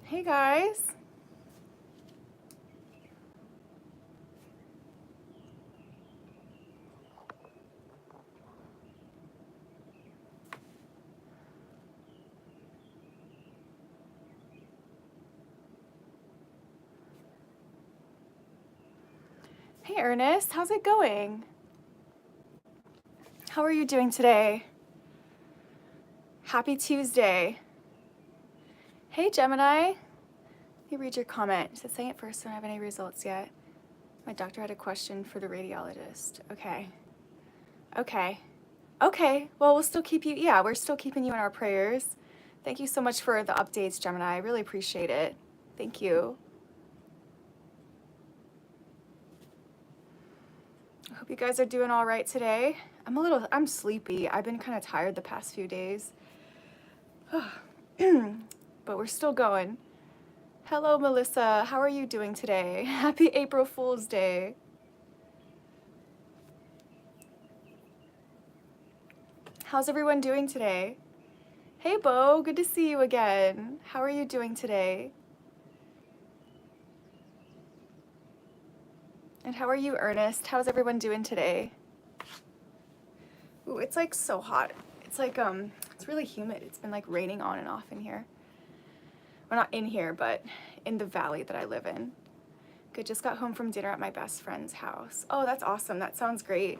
Hey guys. Hey Ernest, how's it going? How are you doing today? Happy Tuesday. Hey Gemini. Let me read your comment. It said, saying it first, don't have any results yet. My doctor had a question for the radiologist. Okay. Okay. Well, we'll still keep you, yeah, we're still keeping you in our prayers. Thank you so much for the updates, Gemini. I really appreciate it. Thank you. I hope you guys are doing all right today. I'm sleepy. I've been kind of tired the past few days. But we're still going. Hello, Melissa. How are you doing today? Happy April Fool's Day. How's everyone doing today? Hey, Bo. Good to see you again. How are you doing today? And how are you, Ernest? How's everyone doing today? Ooh, it's like so hot. It's like, it's really humid. It's been like raining on and off in here. Well, not in here, but in the valley that I live in. Good, just got home from dinner at my best friend's house. Oh, that's awesome. That sounds great.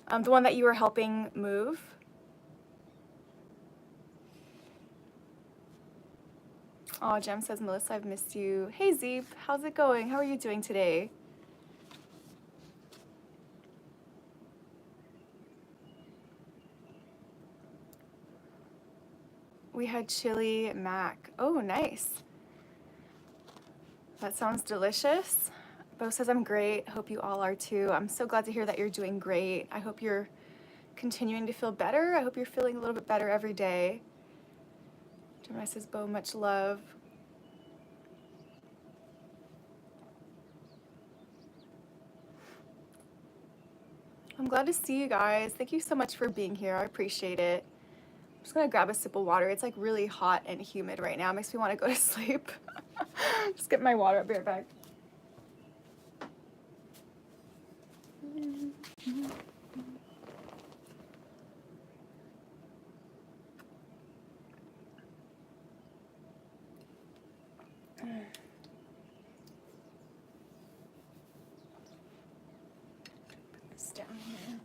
The one that you were helping move. Oh, Jem says, Melissa, I've missed you. Hey, Zeep, how's it going? How are you doing today? We had chili mac. Oh, nice. That sounds delicious. Bo says, I'm great. Hope you all are too. I'm so glad to hear that you're doing great. I hope you're continuing to feel better. I hope you're feeling a little bit better every day. Gemini says, Bo, much love. I'm glad to see you guys. Thank you so much for being here. I appreciate it. I'm just gonna grab a sip of water. It's like really hot and humid right now. It makes me want to go to sleep. Just get my water. I'll be right back. Put this down here.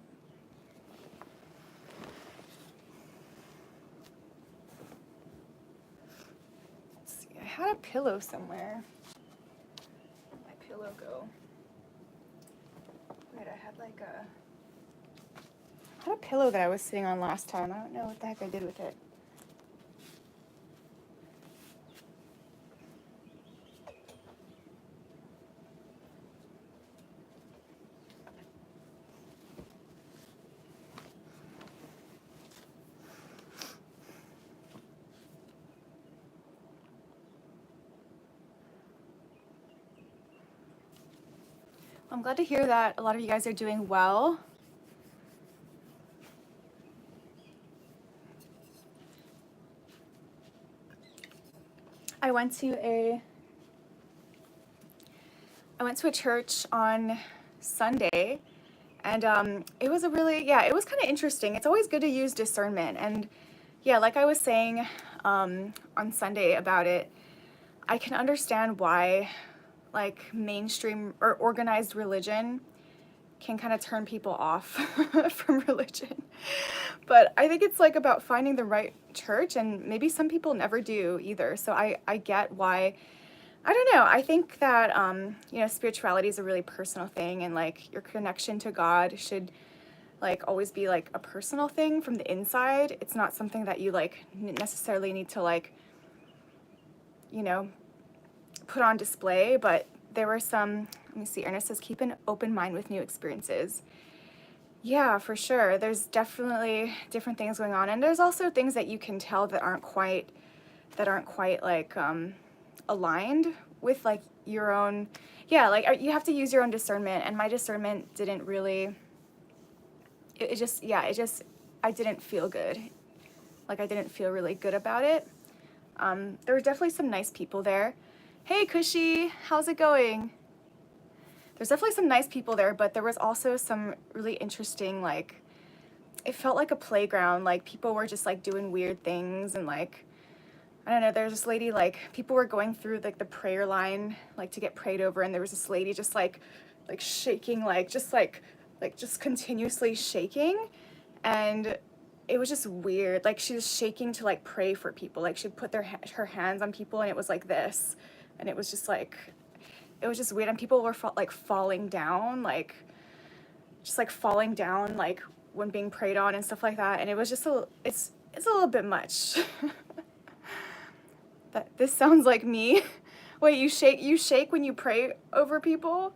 Let's see. I had a pillow somewhere. Where'd my pillow go? Wait, I had like a pillow that I was sitting on last time. I don't know what the heck I did with it. I'm glad to hear that a lot of you guys are doing well. I went to a church on Sunday, and it was it was kind of interesting. It's always good to use discernment, and yeah, like I was saying on Sunday about it, I can understand why like mainstream or organized religion can kind of turn people off from religion. But I think it's like about finding the right church, and maybe some people never do either. So I get why. I don't know. I think that, spirituality is a really personal thing, and like your connection to God should like always be like a personal thing from the inside. It's not something that you like necessarily need to like, put on display. But there were some, let me see, Ernest says, keep an open mind with new experiences. Yeah, for sure. There's definitely different things going on. And there's also things that you can tell that aren't quite like, aligned with like your own, you have to use your own discernment, and my discernment didn't really, I didn't feel good. Like I didn't feel really good about it. There were definitely some nice people there. Hey, Cushy, how's it going? There's definitely some nice people there, but there was also some really interesting, like, it felt like a playground. Like, people were just, like, doing weird things, and, like, I don't know, there's this lady, like, people were going through, like, the prayer line, like, to get prayed over, and there was this lady just, like shaking, just continuously shaking, and it was just weird. Like, she was shaking to, like, pray for people. Like, she'd put her hands on people, and it was like this, and it was just, like, it was just weird, and people were, like, falling down, like, just, like, falling down, like, when being prayed on and stuff like that, and it was just it's a little bit much. This sounds like me. Wait, you shake when you pray over people?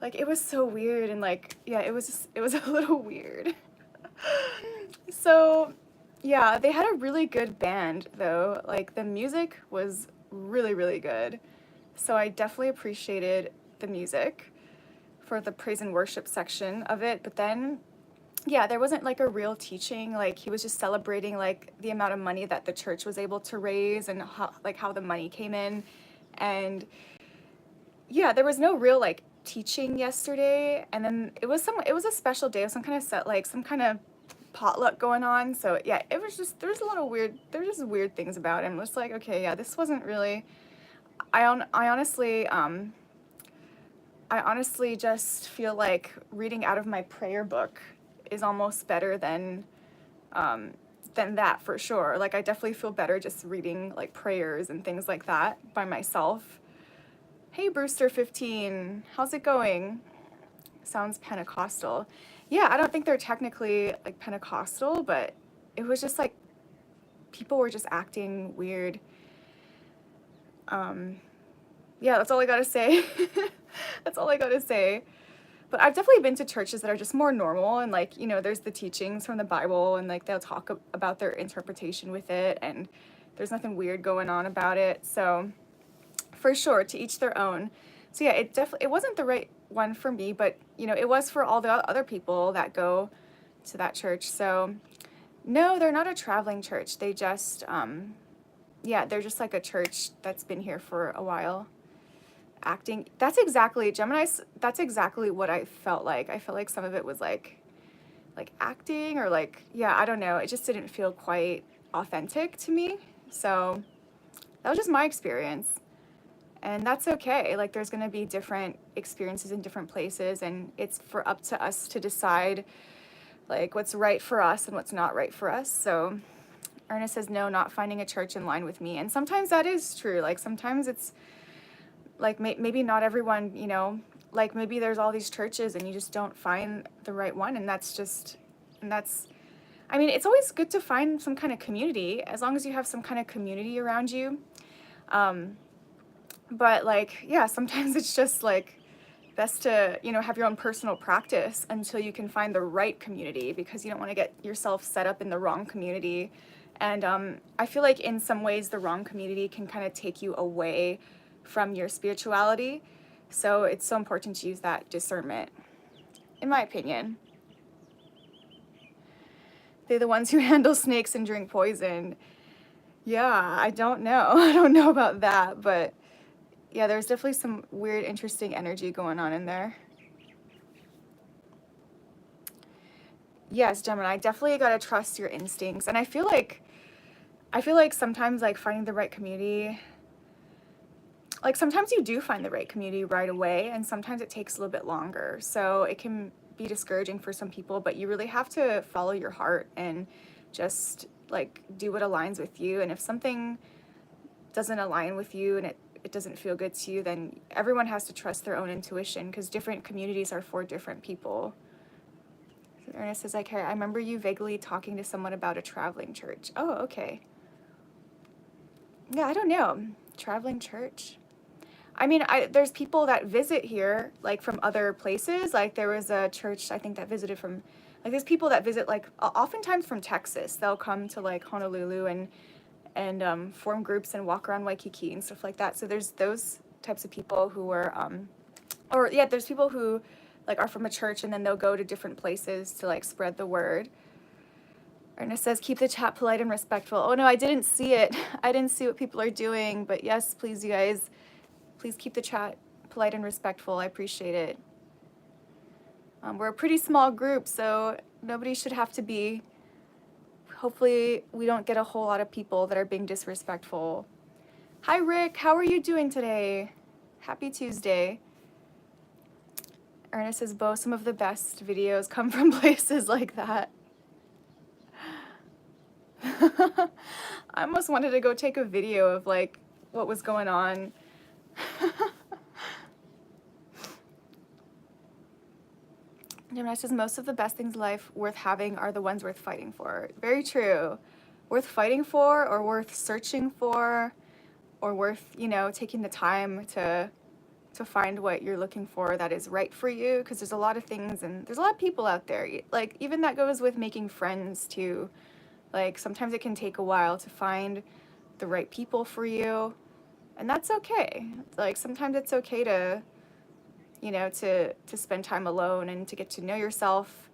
Like, it was so weird, and, like, yeah, it was a little weird. So, yeah, they had a really good band, though. Like, the music was really, really good. So I definitely appreciated the music for the praise and worship section of it. But then, yeah, there wasn't, like, a real teaching. Like, he was just celebrating, like, the amount of money that the church was able to raise, and how the money came in. And yeah, there was no real, like, teaching yesterday. And then it was a special day of some kind of some kind of potluck going on. So yeah, it was just, there's just weird things about it. I'm just like, okay, yeah, this wasn't really, I honestly just feel like reading out of my prayer book is almost better than that, for sure. Like, I definitely feel better just reading, like, prayers and things like that by myself. Hey, Brewster15, how's it going? Sounds Pentecostal. Yeah, I don't think they're technically, like, Pentecostal, but it was just, like, people were just acting weird. Yeah, that's all I gotta say. That's all I gotta say. But I've definitely been to churches that are just more normal, and, like, you know, there's the teachings from the Bible, and, like, they'll talk about their interpretation with it, and there's nothing weird going on about it. So for sure, to each their own. So yeah, it wasn't the right one for me, but, you know, it was for all the other people that go to that church. So no, they're not a traveling church. They just yeah, they're just like a church that's been here for a while. Acting, that's exactly, Gemini's, that's exactly what I felt like. I felt like some of it was like acting, or, like, yeah, I don't know, it just didn't feel quite authentic to me. So that was just my experience, and that's okay. Like, there's going to be different experiences in different places, and it's up to us to decide, like, what's right for us and what's not right for us. So Ernest says, no, not finding a church in line with me. And sometimes that is true. Like, sometimes it's like, maybe not everyone, you know, like, maybe there's all these churches and you just don't find the right one, and I mean, it's always good to find some kind of community, as long as you have some kind of community around you. But, like, yeah, sometimes it's just, like, best to, you know, have your own personal practice until you can find the right community, because you don't want to get yourself set up in the wrong community. And I feel like in some ways the wrong community can kind of take you away from your spirituality. So it's so important to use that discernment, in my opinion. They're the ones who handle snakes and drink poison. Yeah, I don't know. I don't know about that, but yeah, there's definitely some weird, interesting energy going on in there. Yes, Gemini, definitely gotta trust your instincts. And I feel like sometimes, like, finding the right community, like, sometimes you do find the right community right away, and sometimes it takes a little bit longer. So it can be discouraging for some people, but you really have to follow your heart and just, like, do what aligns with you. And if something doesn't align with you and it doesn't feel good to you, then everyone has to trust their own intuition, because different communities are for different people. So Ernest says, I remember you vaguely talking to someone about a traveling church. Oh, okay. Yeah, I don't know. Traveling church? I mean, there's people that visit here, like, from other places. Like, there was a church, I think, that visited from, like, there's people that visit, like, oftentimes from Texas. They'll come to, like, Honolulu and form groups and walk around Waikiki and stuff like that. So there's those types of people who are, there's people who, like, are from a church, and then they'll go to different places to, like, spread the word. Ernest says, keep the chat polite and respectful. Oh no, I didn't see it. I didn't see what people are doing, but yes, please, you guys, please keep the chat polite and respectful. I appreciate it. We're a pretty small group, so nobody should have to be. Hopefully, we don't get a whole lot of people that are being disrespectful. Hi, Rick. How are you doing today? Happy Tuesday. Ernest says, Bo, some of the best videos come from places like that. I almost wanted to go take a video of, like, what was going on. Gemini says, most of the best things in life worth having are the ones worth fighting for. Very true. Worth fighting for, or worth searching for, or worth, you know, taking the time to find what you're looking for that is right for you, because there's a lot of things and there's a lot of people out there. Like, even that goes with making friends too. Like, sometimes it can take a while to find the right people for you, and that's okay. Like, sometimes it's okay to, you know, to spend time alone and to get to know yourself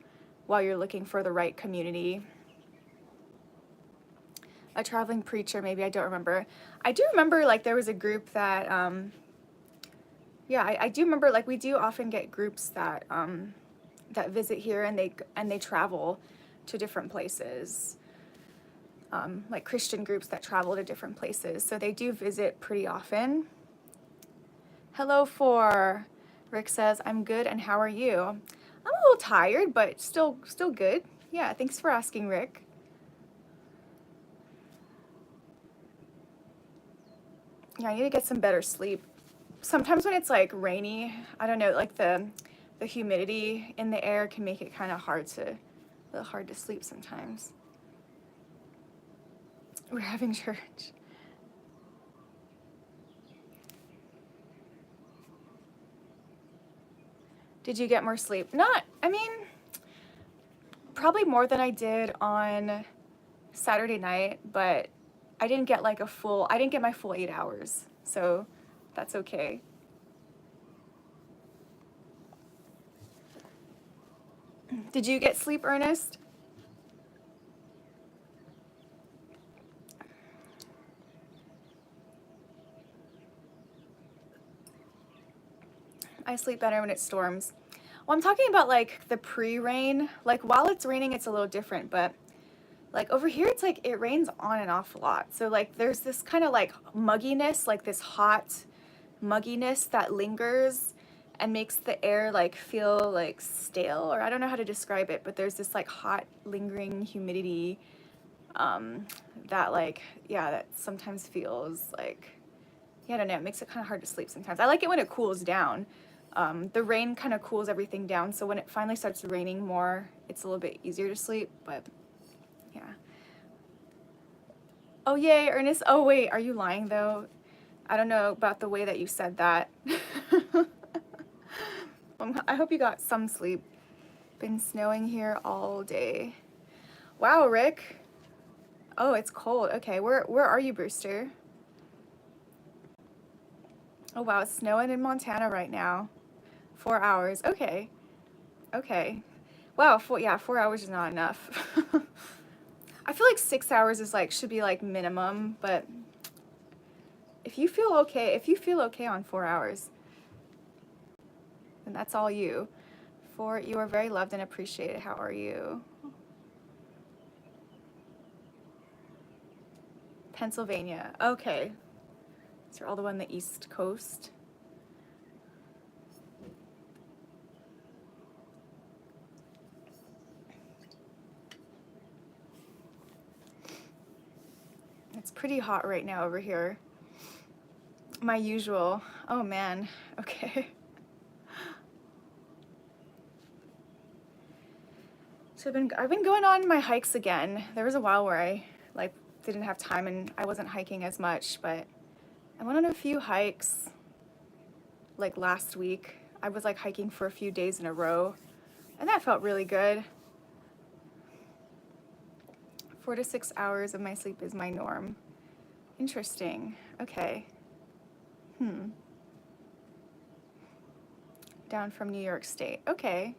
while you're looking for the right community. A traveling preacher, maybe, I don't remember. I do remember, like, there was a group that, yeah, I do remember, like, we do often get groups that, that visit here, and they travel to different places. Like Christian groups that travel to different places, so they do visit pretty often. Hello, Rick says, I'm good, and how are you? I'm a little tired, but still good. Yeah, thanks for asking, Rick. Yeah, I need to get some better sleep. Sometimes when it's like rainy, I don't know, like the humidity in the air can make it kind of hard to sleep sometimes. We're having church. Did you get more sleep? I mean, probably more than I did on Saturday night, but I didn't get like I didn't get my full 8 hours, so that's okay. Did you get sleep, Ernest? I sleep better when it storms. Well, I'm talking about like the pre-rain. Like, while it's raining, it's a little different, but like over here, it's like it rains on and off a lot. So like there's this kind of like mugginess, like this hot mugginess that lingers and makes the air like feel like stale, or I don't know how to describe it, but there's this like hot lingering humidity that like, yeah, that sometimes feels like, yeah, I don't know, it makes it kind of hard to sleep sometimes. I like it when it cools down. The rain kind of cools everything down, so when it finally starts raining more, it's a little bit easier to sleep, but yeah. Oh, yay, Ernest. Oh, wait, are you lying, though? I don't know about the way that you said that. I hope you got some sleep. Been snowing here all day. Wow, Rick. Oh, it's cold. Okay, where are you, Brewster? Oh, wow, it's snowing in Montana right now. 4 hours. Okay. Okay. Wow, 4 hours is not enough. I feel like 6 hours is like, should be like minimum, but if you feel okay on 4 hours, then that's all you. You are very loved and appreciated. How are you? Pennsylvania. Okay. So you're all the way on the East Coast. It's pretty hot right now over here. My usual. Oh man. Okay. So I've been going on my hikes again. There was a while where I like didn't have time and I wasn't hiking as much, but I went on a few hikes like last week. I was like hiking for a few days in a row, and that felt really good. 4 to 6 hours of my sleep is my norm. Interesting. Okay. Down from New York State. Okay.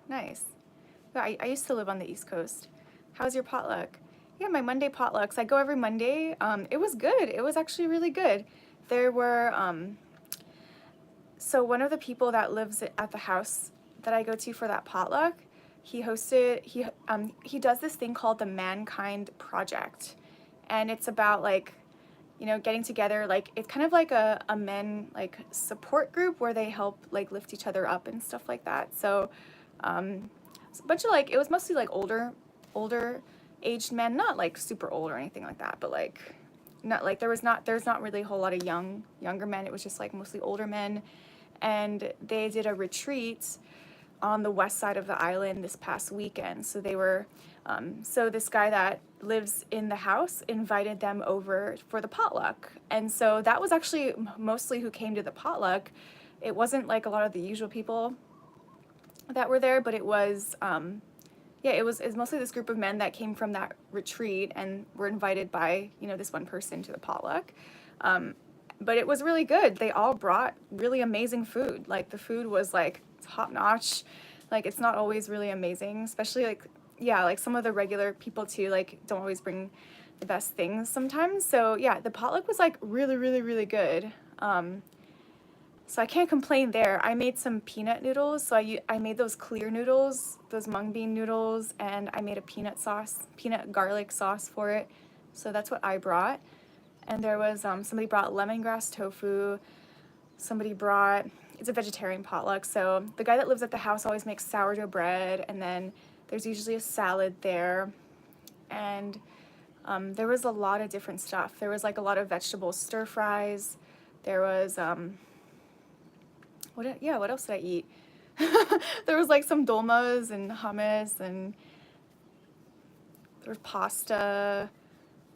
Nice. I used to live on the East Coast. How's your potluck? Yeah, my Monday potlucks. I go every Monday. It was good. It was actually really good. There were, so one of the people that lives at the house that I go to for that potluck, he does this thing called the Mankind Project. And it's about like, you know, getting together, like it's kind of like a men like support group where they help like lift each other up and stuff like that. So it's a bunch of like, it was mostly like older aged men, not like super old or anything like that, but like not like there's not really a whole lot of younger men. It was just like mostly older men, and they did a retreat on the west side of the island this past weekend. So they were, so this guy that lives in the house invited them over for the potluck. And so that was actually mostly who came to the potluck. It wasn't like a lot of the usual people that were there, but it was, yeah, it was mostly this group of men that came from that retreat and were invited by, you know, this one person to the potluck. But it was really good. They all brought really amazing food. Like the food was like top notch. Like it's not always really amazing, especially like, yeah, like some of the regular people too, like don't always bring the best things sometimes. So yeah, the potluck was like really good. So I can't complain there. I made some peanut noodles. So I made those clear noodles, those mung bean noodles, and I made a peanut garlic sauce for it. So that's what I brought. And there was, somebody brought lemongrass tofu. Somebody brought, it's a vegetarian potluck. So the guy that lives at the house always makes sourdough bread, and then there's usually a salad there. And there was a lot of different stuff. There was like a lot of vegetable stir fries. There was, what else did I eat? There was like some dolmas and hummus, and there was pasta.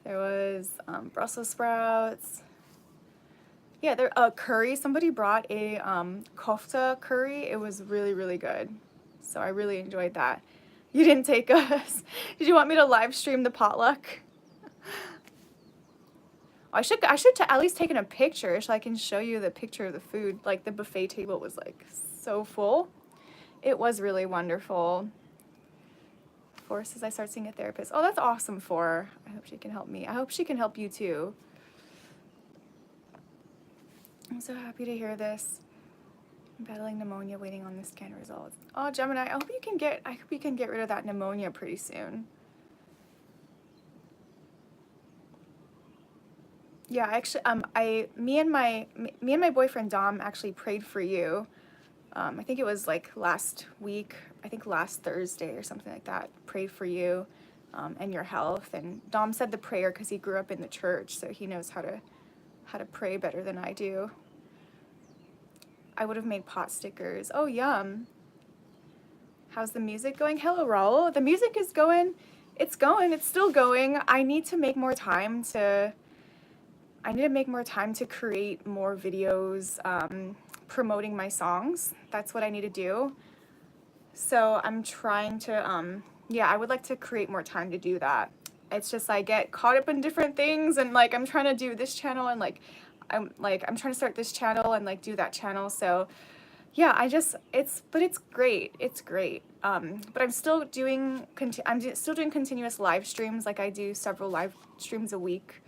There was Brussels sprouts. Yeah, there curry. Somebody brought a kofta curry. It was really good. So I really enjoyed that. You didn't take us. Did you want me to live stream the potluck? I should at least taken a picture so I can show you the picture of the food. Like the buffet table was like so full. It was really wonderful. For says I start seeing a therapist. Oh, that's awesome, For. I hope she can help me. I hope she can help you too. I'm so happy to hear this. I'm battling pneumonia, waiting on the scan results. Oh, Gemini, I hope you can get rid of that pneumonia pretty soon. Yeah, actually, me and my boyfriend Dom actually prayed for you. I think it was like last week. I think last Thursday or something like that. Prayed for you, and your health. And Dom said the prayer because he grew up in the church, so he knows how to pray better than I do. I would have made pot stickers. Oh, yum. How's the music going? Hello, Raul. The music is going. It's still going. I need to make more time to create more videos promoting my songs. That's what I need to do. So I'm trying to, yeah, I would like to create more time to do that. It's just I get caught up in different things, and like I'm trying to do this channel, and like I'm trying to start this channel and like do that channel. So yeah, but it's great. It's great. But I'm still doing continuous live streams. Like I do several live streams a week.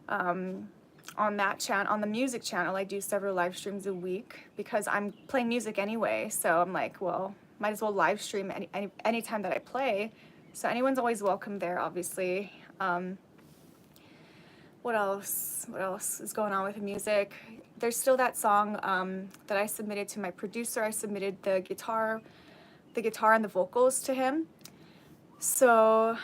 On the music channel, I do several live streams a week because I'm playing music anyway. So I'm like, well, might as well live stream any time that I play. So anyone's always welcome there, obviously. What else is going on with the music? There's still that song that I submitted to my producer. I submitted the guitar and the vocals to him. So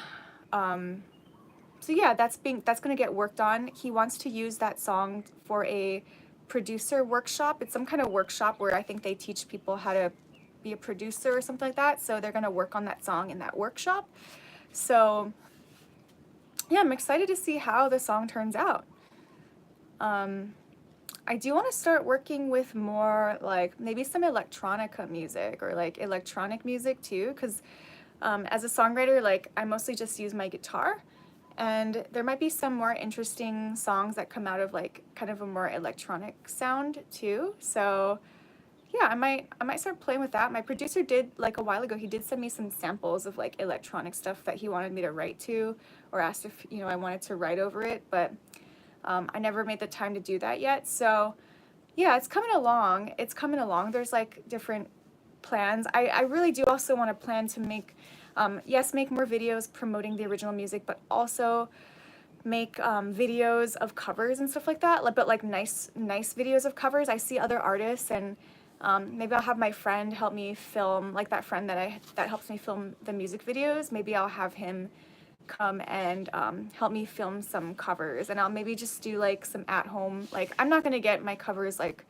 yeah, that's gonna get worked on. He wants to use that song for a producer workshop. It's some kind of workshop where I think they teach people how to be a producer or something like that. So they're gonna work on that song in that workshop. So yeah, I'm excited to see how the song turns out. I do want to start working with more like maybe some electronica music or like electronic music too, because as a songwriter, like I mostly just use my guitar, and there might be some more interesting songs that come out of like kind of a more electronic sound too. So yeah, I might start playing with that. My producer did, like a while ago, he did send me some samples of like electronic stuff that he wanted me to write to, or asked if, you know, I wanted to write over it, but I never made the time to do that yet. So yeah, it's coming along. It's coming along. There's like different plans. I really do also want to plan to make, yes, make more videos promoting the original music, but also make videos of covers and stuff like that, but like nice videos of covers. I see other artists, and maybe I'll have my friend help me film, like that friend that helps me film the music videos. Maybe I'll have him come and help me film some covers, and I'll maybe just do like some at home, like I'm not gonna get my covers, like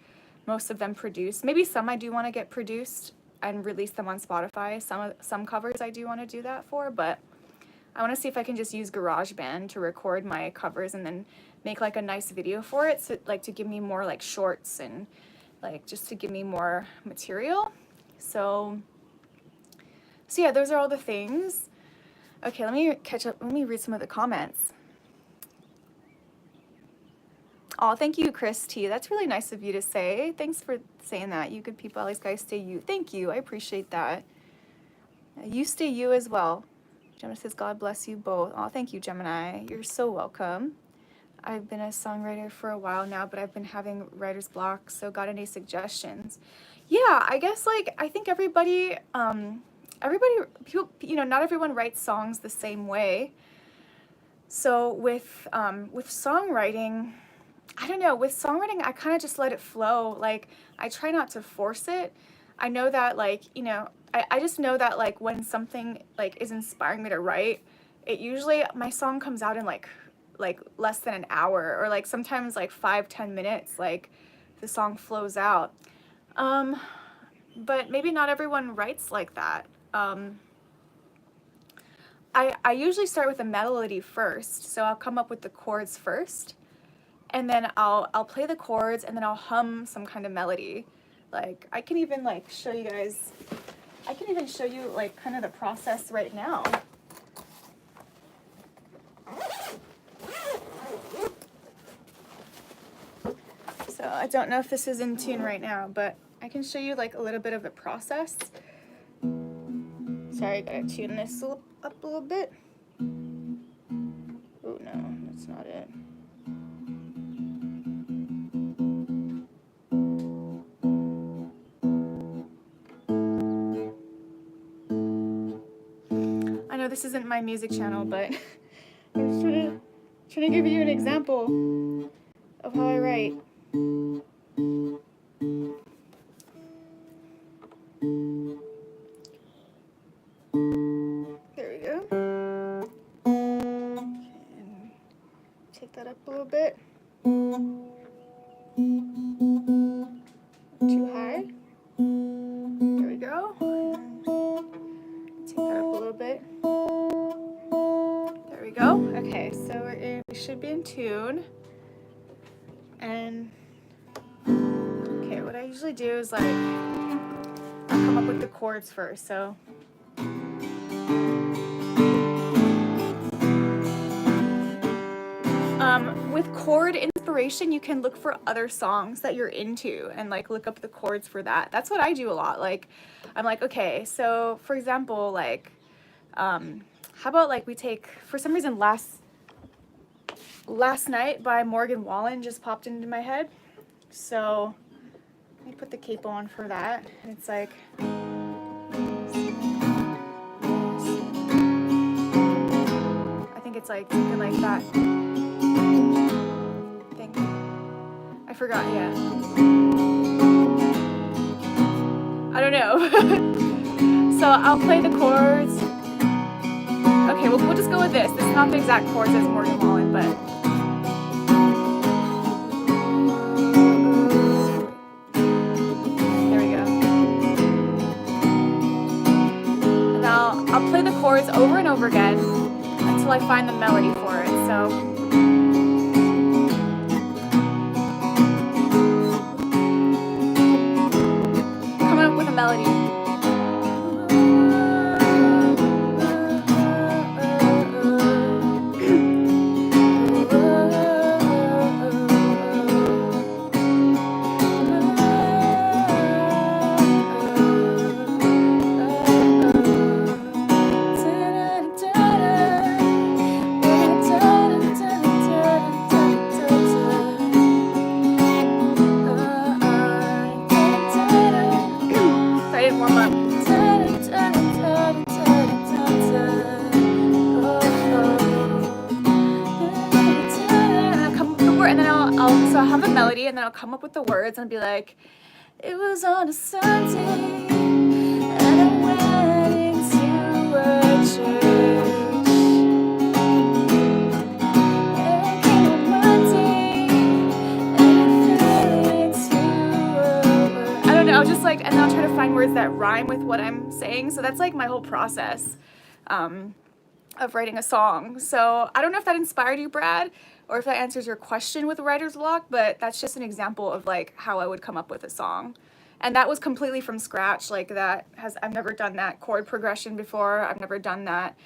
most of them produced. Maybe some I do want to get produced and release them on Spotify. Some covers I do want to do that for, but I want to see if I can just use GarageBand to record my covers and then make like a nice video for it, so like to give me more like shorts and like just to give me more material. So yeah, those are all the things. Okay, let me catch up. Let me read some of the comments. Oh, thank you, Chris T. That's really nice of you to say. Thanks for saying that. You good people, always guys stay you. Thank you. I appreciate that. You stay you as well. Gemini says, God bless you both. Oh, thank you, Gemini. You're so welcome. I've been a songwriter for a while now, but I've been having writer's block, so got any suggestions? Yeah, I guess like I think everybody, people, you know, not everyone writes songs the same way. So with songwriting, I don't know, with songwriting, I kind of just let it flow. Like, I try not to force it. I know that, like, you know, I just know that, like, when something, like, is inspiring me to write, it usually, my song comes out in, like less than an hour, or, like, sometimes, like, 5-10 minutes, like, the song flows out. But maybe not everyone writes like that. I usually start with a melody first, so I'll come up with the chords first, and then I'll play the chords, and then I'll hum some kind of melody. Like, I can even like show you guys, I can even show you like kind of the process right now. So I don't know if this is in tune right now, but I can show you like a little bit of the process. Sorry, I gotta tune this up a little bit. Oh no, that's not it. I know this isn't my music channel, but I'm just trying to give you an example of how I write. There we go. And take that up a little bit. Too high. There we go. Take that up a little bit. There we go. Okay, so we should be in tune. And okay, what I usually do is like I'll come up with the chords first. So with chord inspiration, you can look for other songs that you're into and like look up the chords for that. That's what I do a lot. Like, I'm like, okay, so for example, like, how about like we take, for some reason, Last Night by Morgan Wallen just popped into my head. So let me put the capo on for that. And it's like, I think it's like something like that. I forgot, yeah. I don't know. So I'll play the chords. Okay, we'll just go with this. This is not the exact chords as Morgan Wallen, but there we go. And I'll play the chords over and over again until I find the melody for it. So coming up with a melody. have the melody, and then I'll come up with the words and be like, it was on a Sunday, and I went into a church. And it came on Monday, and I fell into a word. I don't know, just like, and then I'll try to find words that rhyme with what I'm saying. So that's like my whole process of writing a song. So I don't know if that inspired you, Brad, or if that answers your question with writer's block, but that's just an example of like how I would come up with a song. And that was completely from scratch. Like I've never done that chord progression before. I've never done that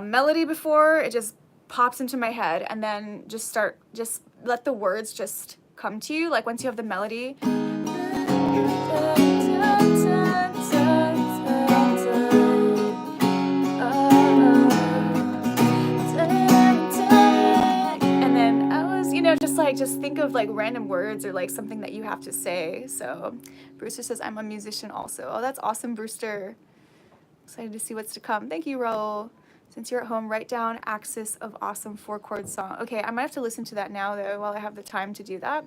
melody before. It just pops into my head, and then just let the words just come to you. Like once you have the melody, and then I was, just think of like random words or like something that you have to say. So Brewster says, I'm a musician also. Oh, that's awesome, Brewster. Excited to see what's to come. Thank you, Raul. Since you're at home, write down axis of awesome 4-chord song. Okay, I might have to listen to that now though while I have the time to do that.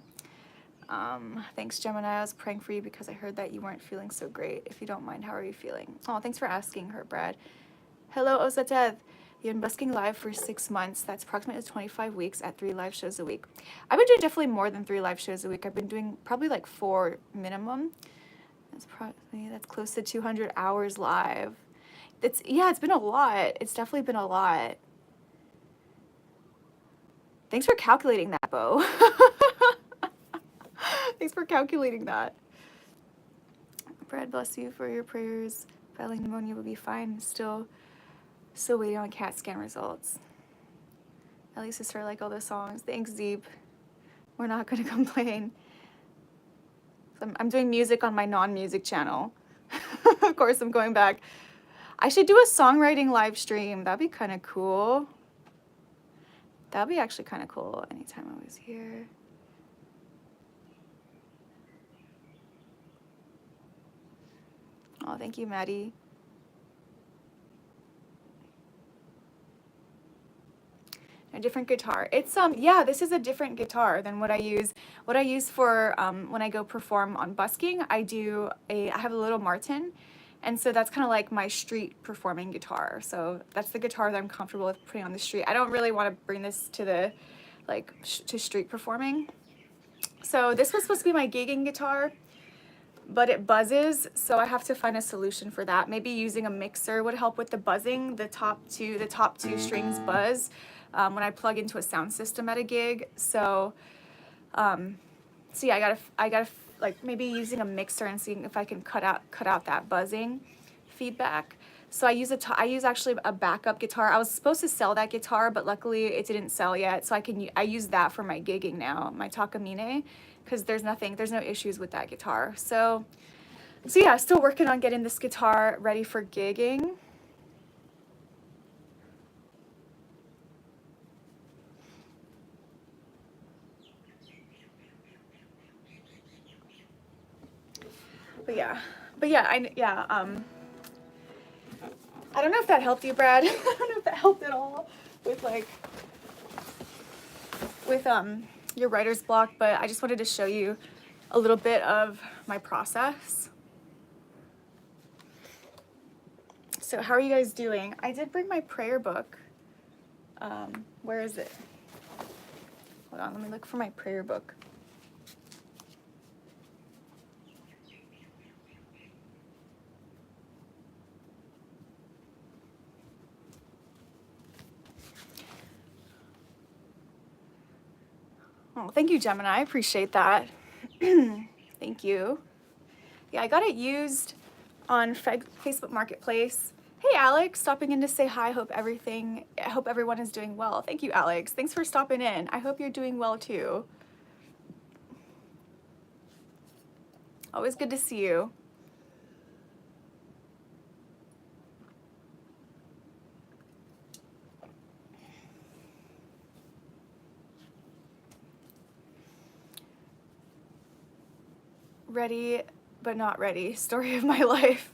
Thanks, Gemini. I was praying for you because I heard that you weren't feeling so great. If you don't mind, how are you feeling? Oh, thanks for asking her, Brad. Hello, Osatev. You've been busking live for 6 months. That's approximately 25 weeks at 3 live shows a week. I've been doing definitely more than 3 live shows a week. I've been doing probably like 4 minimum. That's close to 200 hours live. It's been a lot. It's definitely been a lot. Thanks for calculating that, Bo. Thanks for calculating that. Brad, bless you for your prayers. Battling pneumonia will be fine. Still waiting on CAT scan results. At least sister, I like all the songs. Thanks, Zeep. We're not going to complain. So I'm doing music on my non-music channel. Of course, I'm going back. I should do a songwriting live stream. That'd be kind of cool. That'd be actually kind of cool anytime I was here. Oh, thank you, Maddie. A different guitar. It's this is a different guitar than what I use. What I use for when I go perform on busking, I have a little Martin, and so that's kind of like my street performing guitar. So that's the guitar that I'm comfortable with putting on the street. I don't really want to bring this to the to street performing. So this was supposed to be my gigging guitar, but it buzzes, so I have to find a solution for that. Maybe using a mixer would help with the buzzing. The top two strings buzz when I plug into a sound system at a gig. So yeah, I gotta like maybe using a mixer and seeing if I can cut out that buzzing feedback. So I use actually a backup guitar. I was supposed to sell that guitar, but luckily it didn't sell yet. So I use that for my gigging now, my Takamine, because there's no issues with that guitar. So yeah, still working on getting this guitar ready for gigging. But yeah, I don't know if that helped you, Brad. I don't know if that helped at all with your writer's block, but I just wanted to show you a little bit of my process. So how are you guys doing? I did bring my prayer book. Where is it? Hold on, let me look for my prayer book. Oh, thank you, Gemini. I appreciate that. Thank you. Yeah, I got it used on Facebook Marketplace. Hey, Alex, stopping in to say hi. I hope everyone is doing well. Thank you, Alex. Thanks for stopping in. I hope you're doing well too. Always good to see you. Ready, but not ready. Story of my life.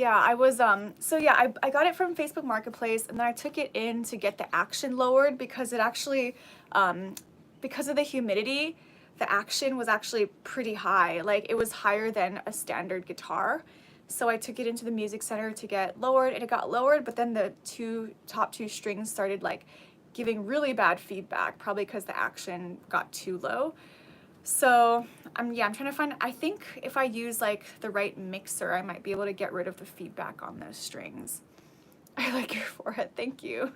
Yeah, I was, so yeah, I got it from Facebook Marketplace, and then I took it in to get the action lowered because it actually, because of the humidity, the action was actually pretty high. Like, it was higher than a standard guitar. So I took it into the music center to get lowered, and it got lowered, but then the top two strings started like giving really bad feedback, probably because the action got too low. So I'm trying to find, I think if I use like the right mixer, I might be able to get rid of the feedback on those strings. I like your forehead, thank you. It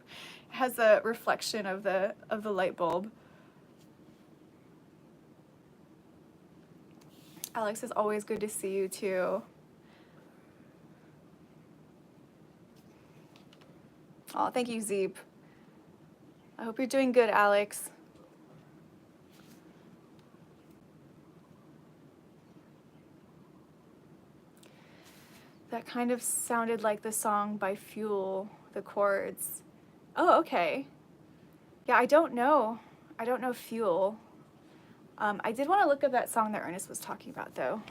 has a reflection of the light bulb. Alex, it's always good to see you too. Oh, thank you, Zeep. I hope you're doing good, Alex. That kind of sounded like the song by Fuel, the chords. Oh, okay. Yeah, I don't know. I don't know Fuel. I did want to look up that song that Ernest was talking about, though.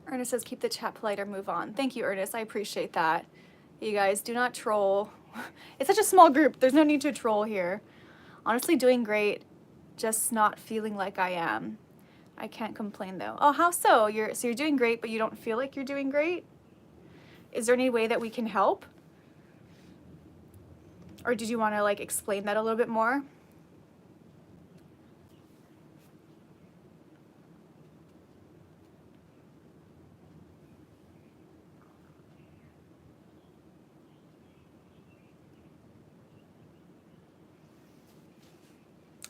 Ernest says, keep the chat polite or move on. Thank you, Ernest. I appreciate that. You guys, do not troll. It's such a small group. There's no need to troll here. Honestly, doing great. Just not feeling like I am. I can't complain, though. Oh, how so? You're doing great, but you don't feel like you're doing great? Is there any way that we can help? Or did you want to, like, explain that a little bit more?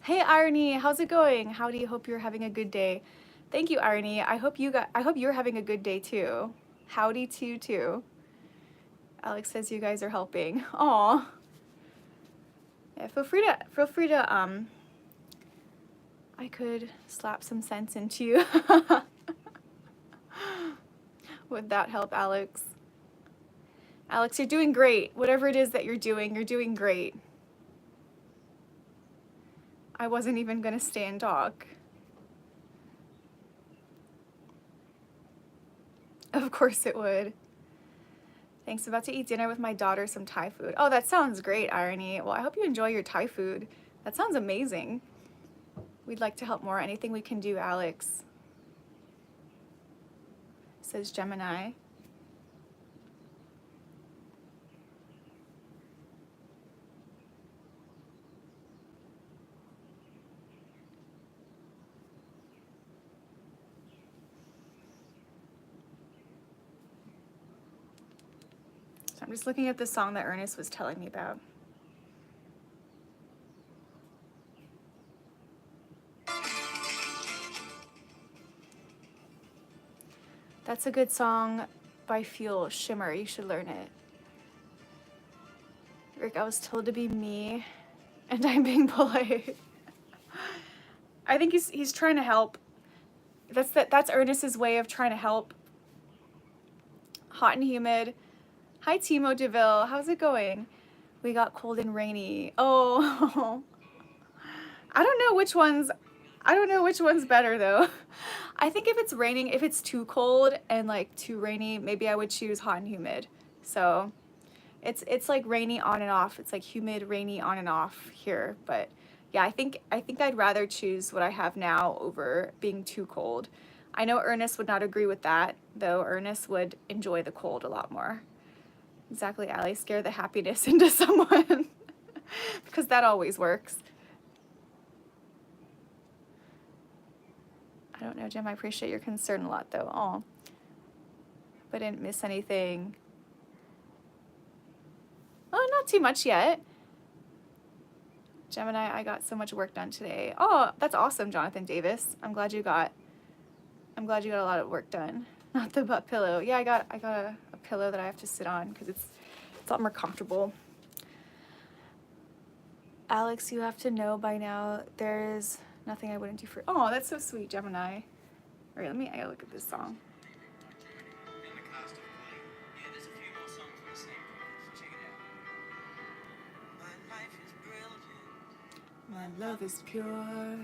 Hey Irony, how's it going? Howdy, hope you're having a good day. Thank you, Irony. I hope you're having a good day too. Howdy to you too. Alex says you guys are helping. Aw. Yeah, feel free to I could slap some sense into you. Would that help, Alex? Alex, you're doing great. Whatever it is that you're doing great. I wasn't even gonna stay and talk. Of course it would. Thanks, about to eat dinner with my daughter, some Thai food. Oh, that sounds great, Irony. Well, I hope you enjoy your Thai food. That sounds amazing. We'd like to help more. Anything we can do, Alex. Says Gemini. I'm just looking at the song that Ernest was telling me about. That's a good song by Fuel, Shimmer. You should learn it. Rick, I was told to be me, and I'm being polite. I think he's trying to help. That's Ernest's way of trying to help. Hot and humid. Hi, Timo DeVille. How's it going? We got cold and rainy. Oh, I don't know which one's better though. I think if it's raining, if it's too cold and like too rainy, maybe I would choose hot and humid. So it's like rainy on and off. It's like humid, rainy on and off here. But yeah, I think I'd rather choose what I have now over being too cold. I know Ernest would not agree with that, though. Ernest would enjoy the cold a lot more. Exactly, Allie. Scare the happiness into someone. Because that always works. I don't know, Jim. I appreciate your concern a lot, though. Aw. But I didn't miss anything. Oh, not too much yet. Gemini, I got so much work done today. Oh, that's awesome, Jonathan Davis. I'm glad you got a lot of work done. Not the butt pillow. Yeah, I got a pillow that I have to sit on because it's a lot more comfortable. Alex, you have to know by now, there's nothing I wouldn't do for. Oh, that's so sweet, Gemini. All right, I gotta look at this song. My love is pure.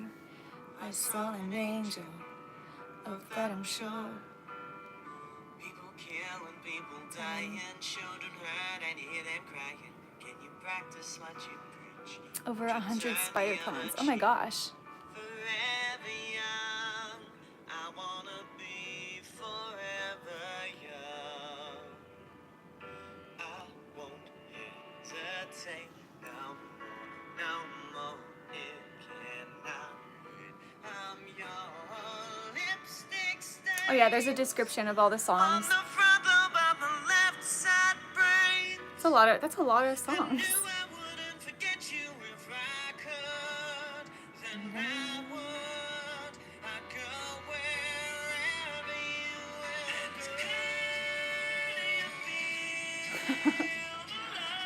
I saw an angel. Of that I'm sure. People killing, people dying, children hurt, and you hear them crying. Can you practice what you preach? Over 100 spider clones. Oh my gosh. Forever young. I wanna be forever young. I won't hesitate no more, no more. It cannot wait. I'm your lipstick stain. Oh yeah, there's a description of all the songs. It's a lot of, that's a lot of songs.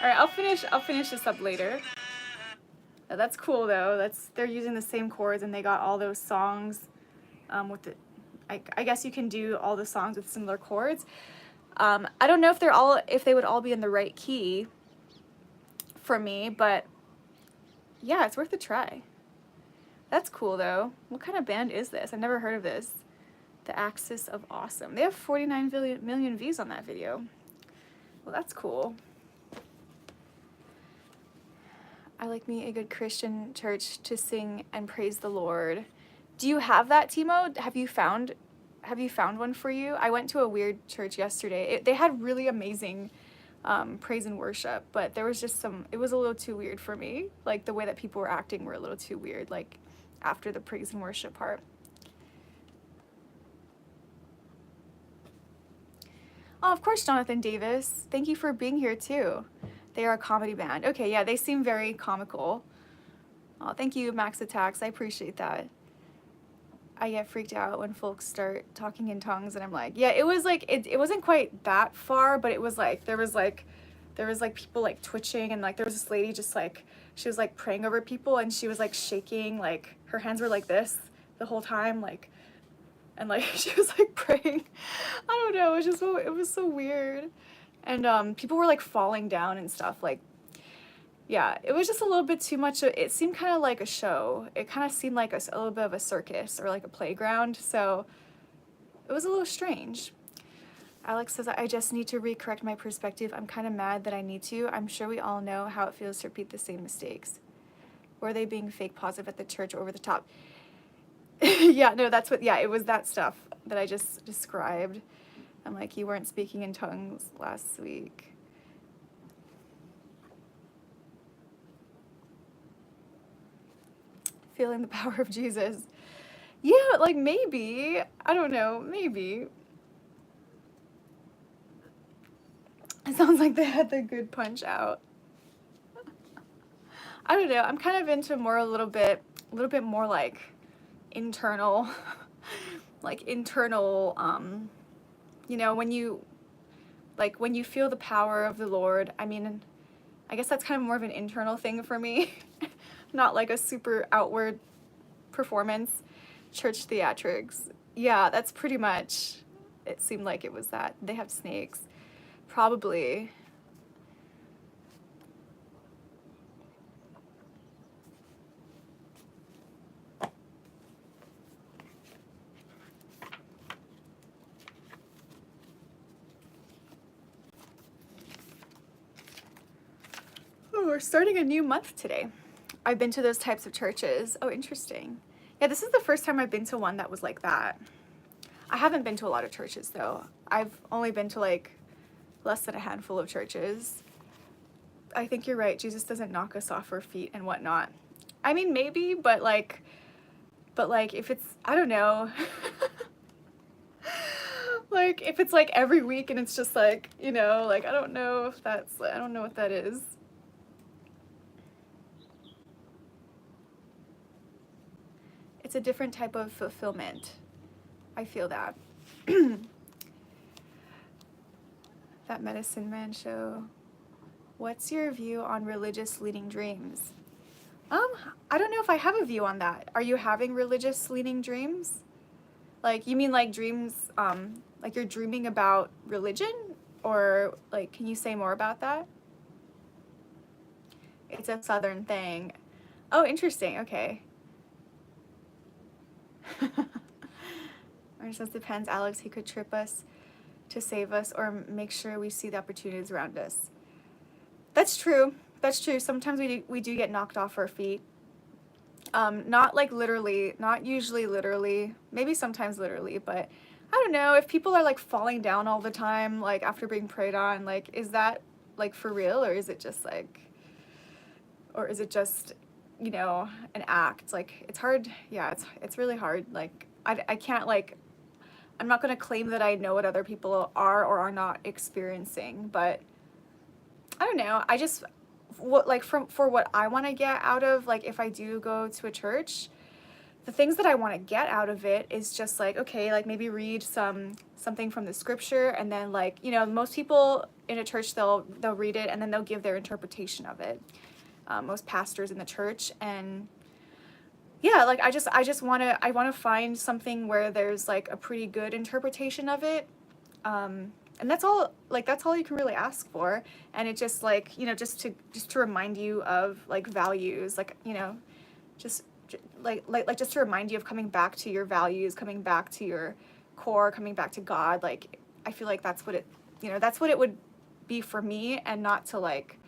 All right, I'll finish this up later. Oh, that's cool though. They're using the same chords and they got all those songs with the. I guess you can do all the songs with similar chords. I don't know if they would all be in the right key for me, but yeah, it's worth a try. That's cool though. What kind of band is this? I've never heard of this. The Axis of Awesome. They have 49 million views on that video. Well, that's cool. I like me a good Christian church to sing and praise the Lord. Do you have that, Timo? Have you found one for you? I went to a weird church yesterday. They had really amazing praise and worship, but there was just it was a little too weird for me. Like the way that people were acting were a little too weird, like after the praise and worship part. Oh, of course, Jonathan Davis. Thank you for being here too. They are a comedy band. Okay, yeah, they seem very comical. Oh, thank you, Max Attacks. I appreciate that. I get freaked out when folks start talking in tongues, and I'm like, yeah, it was like it wasn't quite that far, but it was like there was like people like twitching, and like there was this lady just like she was like praying over people, and she was like shaking, like her hands were like this the whole time, like, and like she was like praying. I don't know, it was so weird. And people were like falling down and stuff, like, yeah, it was just a little bit too much. It seemed kind of like a show. It kind of seemed like a little bit of a circus or like a playground, so it was a little strange. Alex says, I just need to recorrect my perspective. I'm kind of mad that I need to. I'm sure we all know how it feels to repeat the same mistakes. Were they being fake positive at the church or over the top? Yeah, no, it was that stuff that I just described. I'm like, you weren't speaking in tongues last week. Feeling the power of Jesus. Yeah, like maybe. I don't know, maybe. It sounds like they had the good punch out. I don't know, I'm kind of into more a little bit more like internal, you know, when you feel the power of the Lord. I mean, I guess that's kind of more of an internal thing for me, not like a super outward performance. Church theatrics. Yeah, that's pretty much, it seemed like it was that. They have snakes. Probably. Oh, we're starting a new month today. I've been to those types of churches. Oh, interesting. Yeah, this is the first time I've been to one that was like that. I haven't been to a lot of churches though. I've only been to like less than a handful of churches. I think you're right. Jesus doesn't knock us off our feet and whatnot. I mean, maybe, but like if it's, I don't know. Like if it's like every week and it's just like, you know, like I don't know what that is. It's a different type of fulfillment. I feel that. That Medicine Man show. What's your view on religious leading dreams? Um, I don't know if I have a view on that. Are you having religious leaning dreams? Like, you mean like dreams, like you're dreaming about religion? Or like, can you say more about that? It's a southern thing. Oh, interesting. Okay. Or it says depends, Alex. He could trip us to save us or make sure we see the opportunities around us. That's true. That's true. Sometimes we do get knocked off our feet. Not like literally, not usually literally, maybe sometimes literally, but I don't know if people are like falling down all the time, like after being preyed on, like is that like for real or is it just like, or is it just, an act? Like it's hard. Yeah, it's really hard. Like I can't like, I'm not going to claim that I know what other people are or are not experiencing, but I don't know. I just what like for what I want to get out of like if I do go to a church, the things that I want to get out of it is just like okay, like maybe read something from the scripture and then like, most people in a church they'll read it and then they'll give their interpretation of it. Most pastors in the church and yeah, like I want to find something where there's like a pretty good interpretation of it. And that's all you can really ask for, and it just like just to remind you of like values, like just like just to remind you of coming back to your values, coming back to your core, coming back to God. Like I feel like that's what it would be for me, and not to like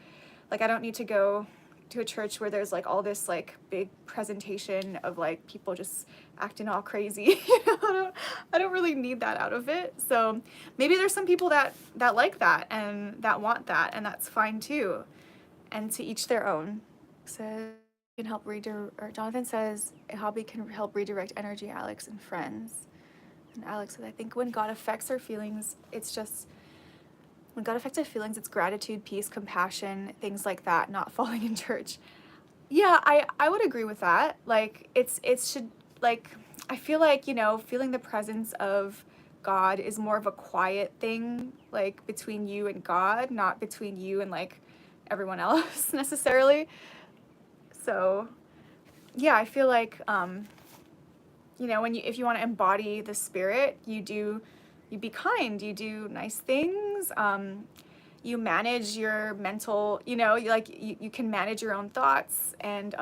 I don't need to go to a church where there's like all this like big presentation of like people just acting all crazy. I don't really need that out of it. So maybe there's some people that like that and that want that, and that's fine too. And to each their own. So can help redirect, or Jonathan says a hobby can help redirect energy, Alex and friends. And Alex says I think when God affects our feelings, when God affects our feelings, it's gratitude, peace, compassion, things like that, not falling in church. Yeah, I would agree with that. Like it should like I feel like, feeling the presence of God is more of a quiet thing, like between you and God, not between you and like everyone else necessarily. So, yeah, I feel like when if you want to embody the spirit, you be kind, you do nice things, you manage your mental, you can manage your own thoughts and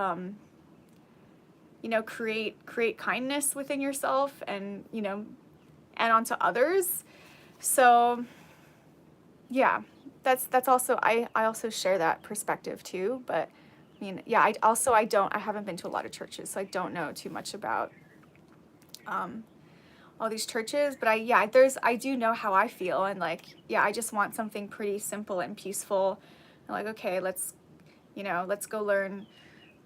create kindness within yourself and onto others. So yeah, that's also I also share that perspective too. But I mean, yeah, I haven't been to a lot of churches, so I don't know too much about um, all these churches. But I do know how I feel, and like yeah, I just want something pretty simple and peaceful. And like okay, let's go learn.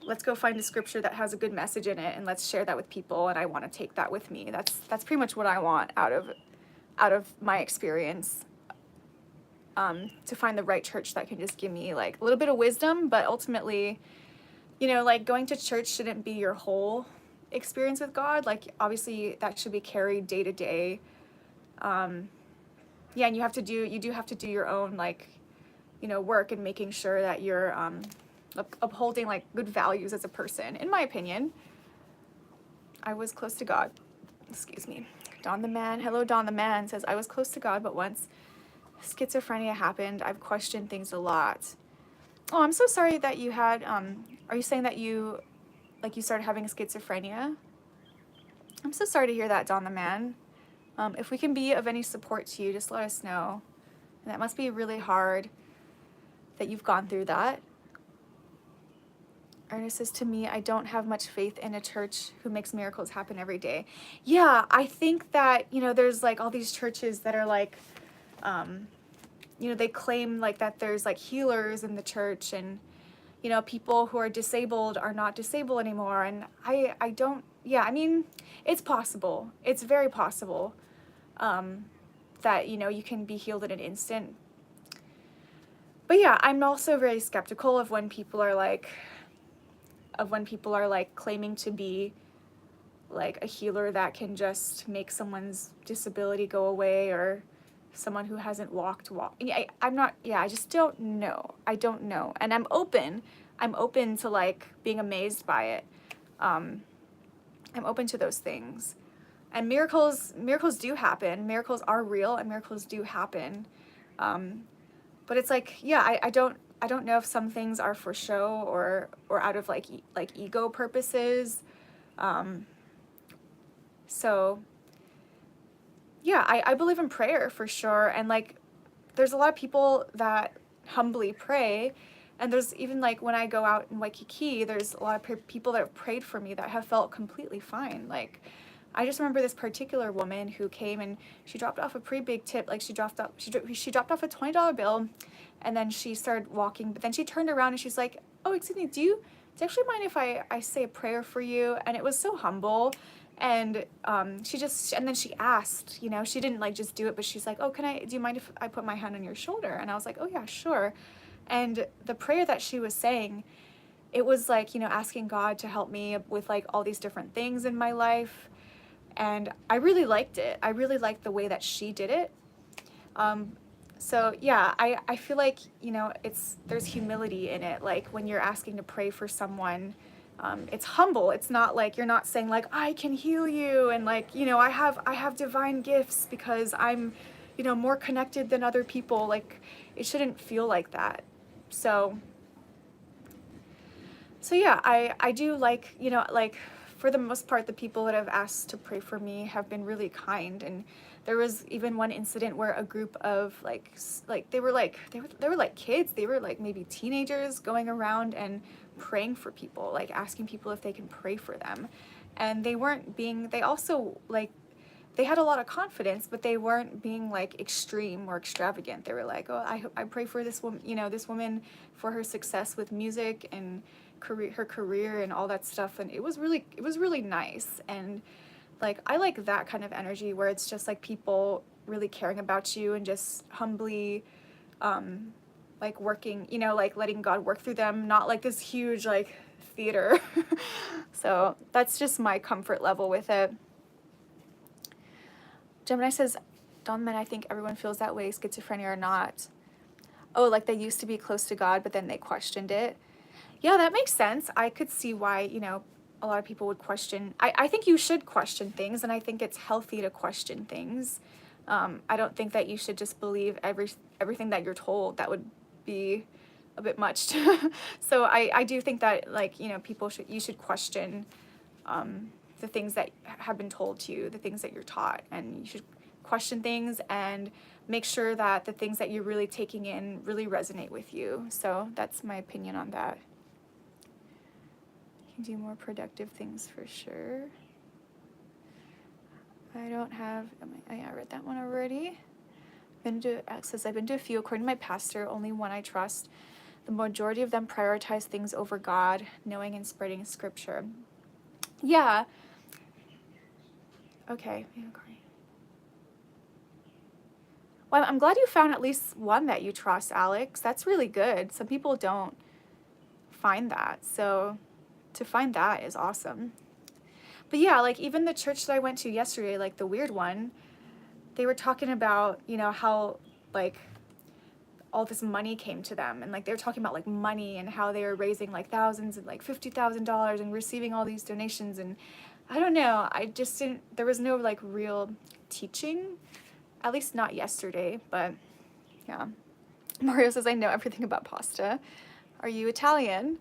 Let's go find a scripture that has a good message in it, and let's share that with people. And I want to take that with me. That's pretty much what I want out of my experience. To find the right church that can just give me like a little bit of wisdom, but ultimately, like going to church shouldn't be your whole experience with God. Like obviously that should be carried day to day. Yeah, and you do have to do your own like, work and making sure that you're upholding like good values as a person. In my opinion, I was close to God. Excuse me. Don the Man, hello Don the Man says I was close to God, but once schizophrenia happened, I've questioned things a lot. Oh, I'm so sorry that you had, are you saying that you started having schizophrenia? I'm so sorry to hear that, Don the Man. If we can be of any support to you, just let us know. And that must be really hard that you've gone through that. Ernest says, to me, I don't have much faith in a church who makes miracles happen every day. Yeah, I think that, there's like all these churches that are like, they claim like that there's like healers in the church, and people who are disabled are not disabled anymore. And I don't, yeah, I mean, it's possible. It's very possible that, you can be healed in an instant. But yeah, I'm also very skeptical of when people are like claiming to be like a healer that can just make someone's disability go away, or someone who hasn't walk. Yeah, I'm not, yeah, I just don't know. I don't know. And I'm open to like being amazed by it. I'm open to those things. And miracles do happen. Miracles are real and miracles do happen. But it's like, yeah, I don't know if some things are for show or out of like ego purposes. So yeah, I believe in prayer for sure. And like, there's a lot of people that humbly pray. And there's even like when I go out in Waikiki, there's a lot of people that have prayed for me that have felt completely fine. Like, I just remember this particular woman who came and she dropped off a pretty big tip. Like she dropped off a $20 bill, and then she started walking. But then she turned around and she's like, "Oh, excuse me, do you actually mind if I say a prayer for you?" And it was so humble. And and then she asked, you know, she didn't like just do it, but she's like, "Oh, do you mind if I put my hand on your shoulder?" And I was like, "Oh yeah, sure." And the prayer that she was saying, it was like, you know, asking God to help me with like all these different things in my life. And I really liked it. I really liked the way that she did it. So yeah, I feel like, you know, there's humility in it. Like when you're asking to pray for someone, it's humble. It's not like you're not saying like, "I can heal you," and like, you know, I have divine gifts because I'm, you know, more connected than other people. Like, it shouldn't feel like that. So yeah, I do like, you know, like for the most part, the people that have asked to pray for me have been really kind. And there was even one incident where a group of they were like kids, they were like maybe teenagers going around and praying for people, like asking people if they can pray for them. And they also like, they had a lot of confidence, but they weren't being like extreme or extravagant. They were like, "Oh, I pray for this woman, you know, this woman for her success with music and her career and all that stuff." And it was really nice. And like, I like that kind of energy where it's just like people really caring about you and just humbly, like working, you know, like letting God work through them, not like this huge like theater. So that's just my comfort level with it. Gemini says, "Don, I think everyone feels that way, schizophrenia or not." Oh, like they used to be close to God, but then they questioned it. Yeah, that makes sense. I could see why, you know, a lot of people would question. I think you should question things, and I think it's healthy to question things. I don't think that you should just believe everything that you're told. That would be a bit much. So I do think that, like, you know, you should question the things that have been told to you, the things that you're taught, and you should question things and make sure that the things that you're really taking in really resonate with you. So that's my opinion on that. You can do more productive things for sure. I don't have, I read that one already. Says, "I've been to a few, according to my pastor, only one I trust. The majority of them prioritize things over God, knowing and spreading scripture." Yeah. Okay. Well, I'm glad you found at least one that you trust, Alex. That's really good. Some people don't find that. So to find that is awesome. But yeah, like even the church that I went to yesterday, like the weird one, they were talking about, you know, how like all this money came to them, and like they were talking about like money and how they were raising like thousands and like $50,000 and receiving all these donations. And I don't know, there was no like real teaching, at least not yesterday. But yeah. Mario says, "I know everything about pasta." Are you Italian?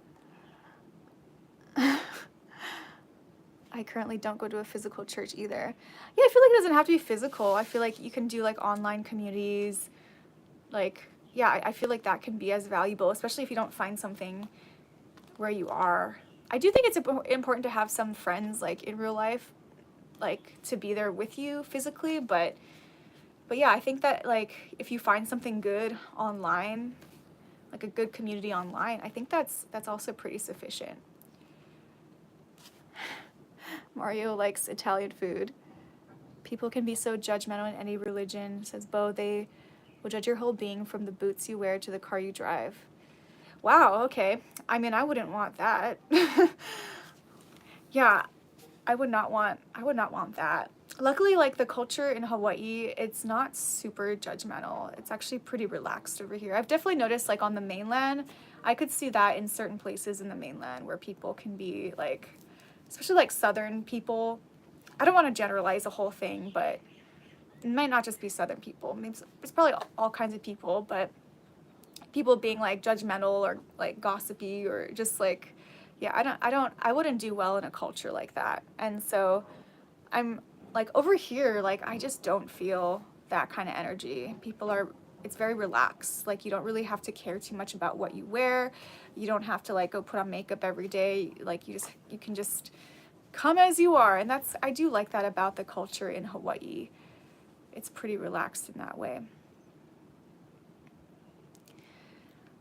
I currently don't go to a physical church either. Yeah, I feel like it doesn't have to be physical. I feel like you can do like online communities. Like, yeah, I feel like that can be as valuable, especially if you don't find something where you are. I do think it's important to have some friends like in real life, like to be there with you physically. But yeah, I think that like if you find something good online, like a good community online, I think that's also pretty sufficient. Mario likes Italian food. "People can be so judgmental in any religion," says Bo. "They will judge your whole being from the boots you wear to the car you drive." Wow, okay. I mean, I wouldn't want that. Yeah, I would not want that. luckily, like the culture in Hawaii, it's not super judgmental. It's actually pretty relaxed over here. I've definitely noticed like on the mainland, I could see that in certain places in the mainland where people can be like, especially like Southern people. I don't want to generalize the whole thing, but it might not just be Southern people. Maybe it's probably all kinds of people, but people being like judgmental or like gossipy or just like, yeah, I wouldn't do well in a culture like that. And so I'm like over here, like I just don't feel that kind of energy. It's very relaxed. Like you don't really have to care too much about what you wear. You don't have to like go put on makeup every day. Like you can just come as you are. And I do like that about the culture in Hawaii. It's pretty relaxed in that way.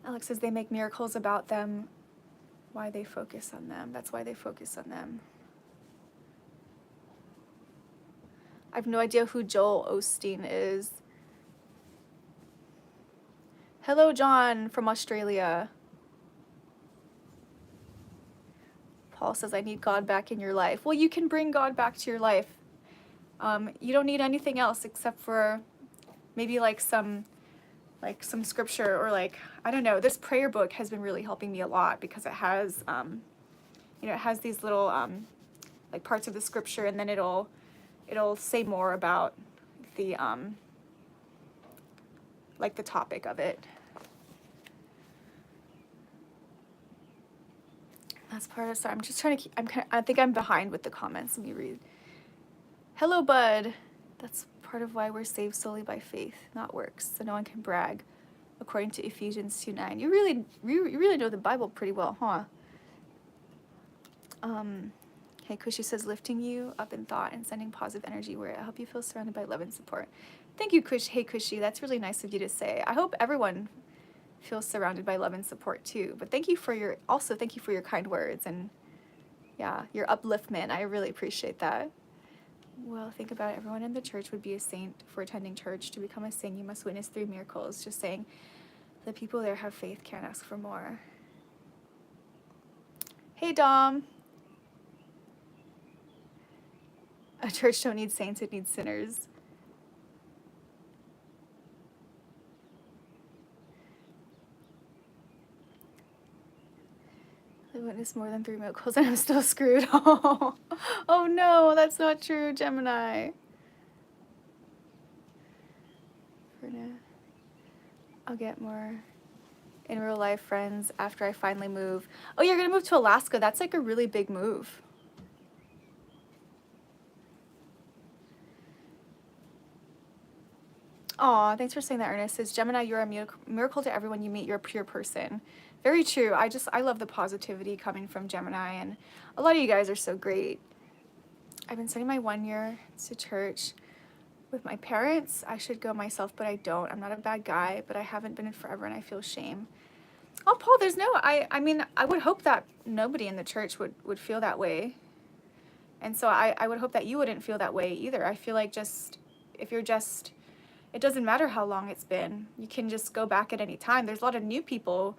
Alex says they make miracles about them. Why they focus on them. That's why they focus on them. I have no idea who Joel Osteen is. Hello, John from Australia. Paul says, I need God back in your life. Well, you can bring God back to your life. You don't need anything else except for maybe like some scripture or like, I don't know. This prayer book has been really helping me a lot because it has, it has these little like parts of the scripture, and then it'll say more about the like the topic of it. That's part of, sorry, I'm just trying to keep, I think I'm behind with the comments. Let me read. Hello, bud. That's part of why we're saved solely by faith, not works, so no one can brag, according to Ephesians 2:9. You really know the Bible pretty well, huh? Hey, Kushi says, lifting you up in thought and sending positive energy where I hope you feel surrounded by love and support. Thank you, Kush. Hey, Kushi, that's really nice of you to say. I hope everyone feels surrounded by love and support too. But thank you for your kind words and yeah, your upliftment. I really appreciate that. Well, think about it. Everyone in the church would be a saint for attending church. To become a saint, you must witness 3 miracles. Just saying, the people there have faith, can't ask for more. Hey, Dom. A church don't need saints, it needs sinners. I witnessed more than 3 miracles and I'm still screwed. Oh no, that's not true, Gemini. For now, I'll get more in real life friends after I finally move. Oh, you're gonna move to Alaska. That's like a really big move. Aw, thanks for saying that, Ernest. Says, Gemini, you're a miracle to everyone you meet. You're a pure person. Very true. I love the positivity coming from Gemini, and a lot of you guys are so great. I've been sending my 1 year to church with my parents. I should go myself, but I don't. I'm not a bad guy, but I haven't been in forever, and I feel shame. Oh, Paul, there's no, I mean, I would hope that nobody in the church would feel that way. And so I would hope that you wouldn't feel that way either. I feel like it doesn't matter how long it's been. You can just go back at any time. There's a lot of new people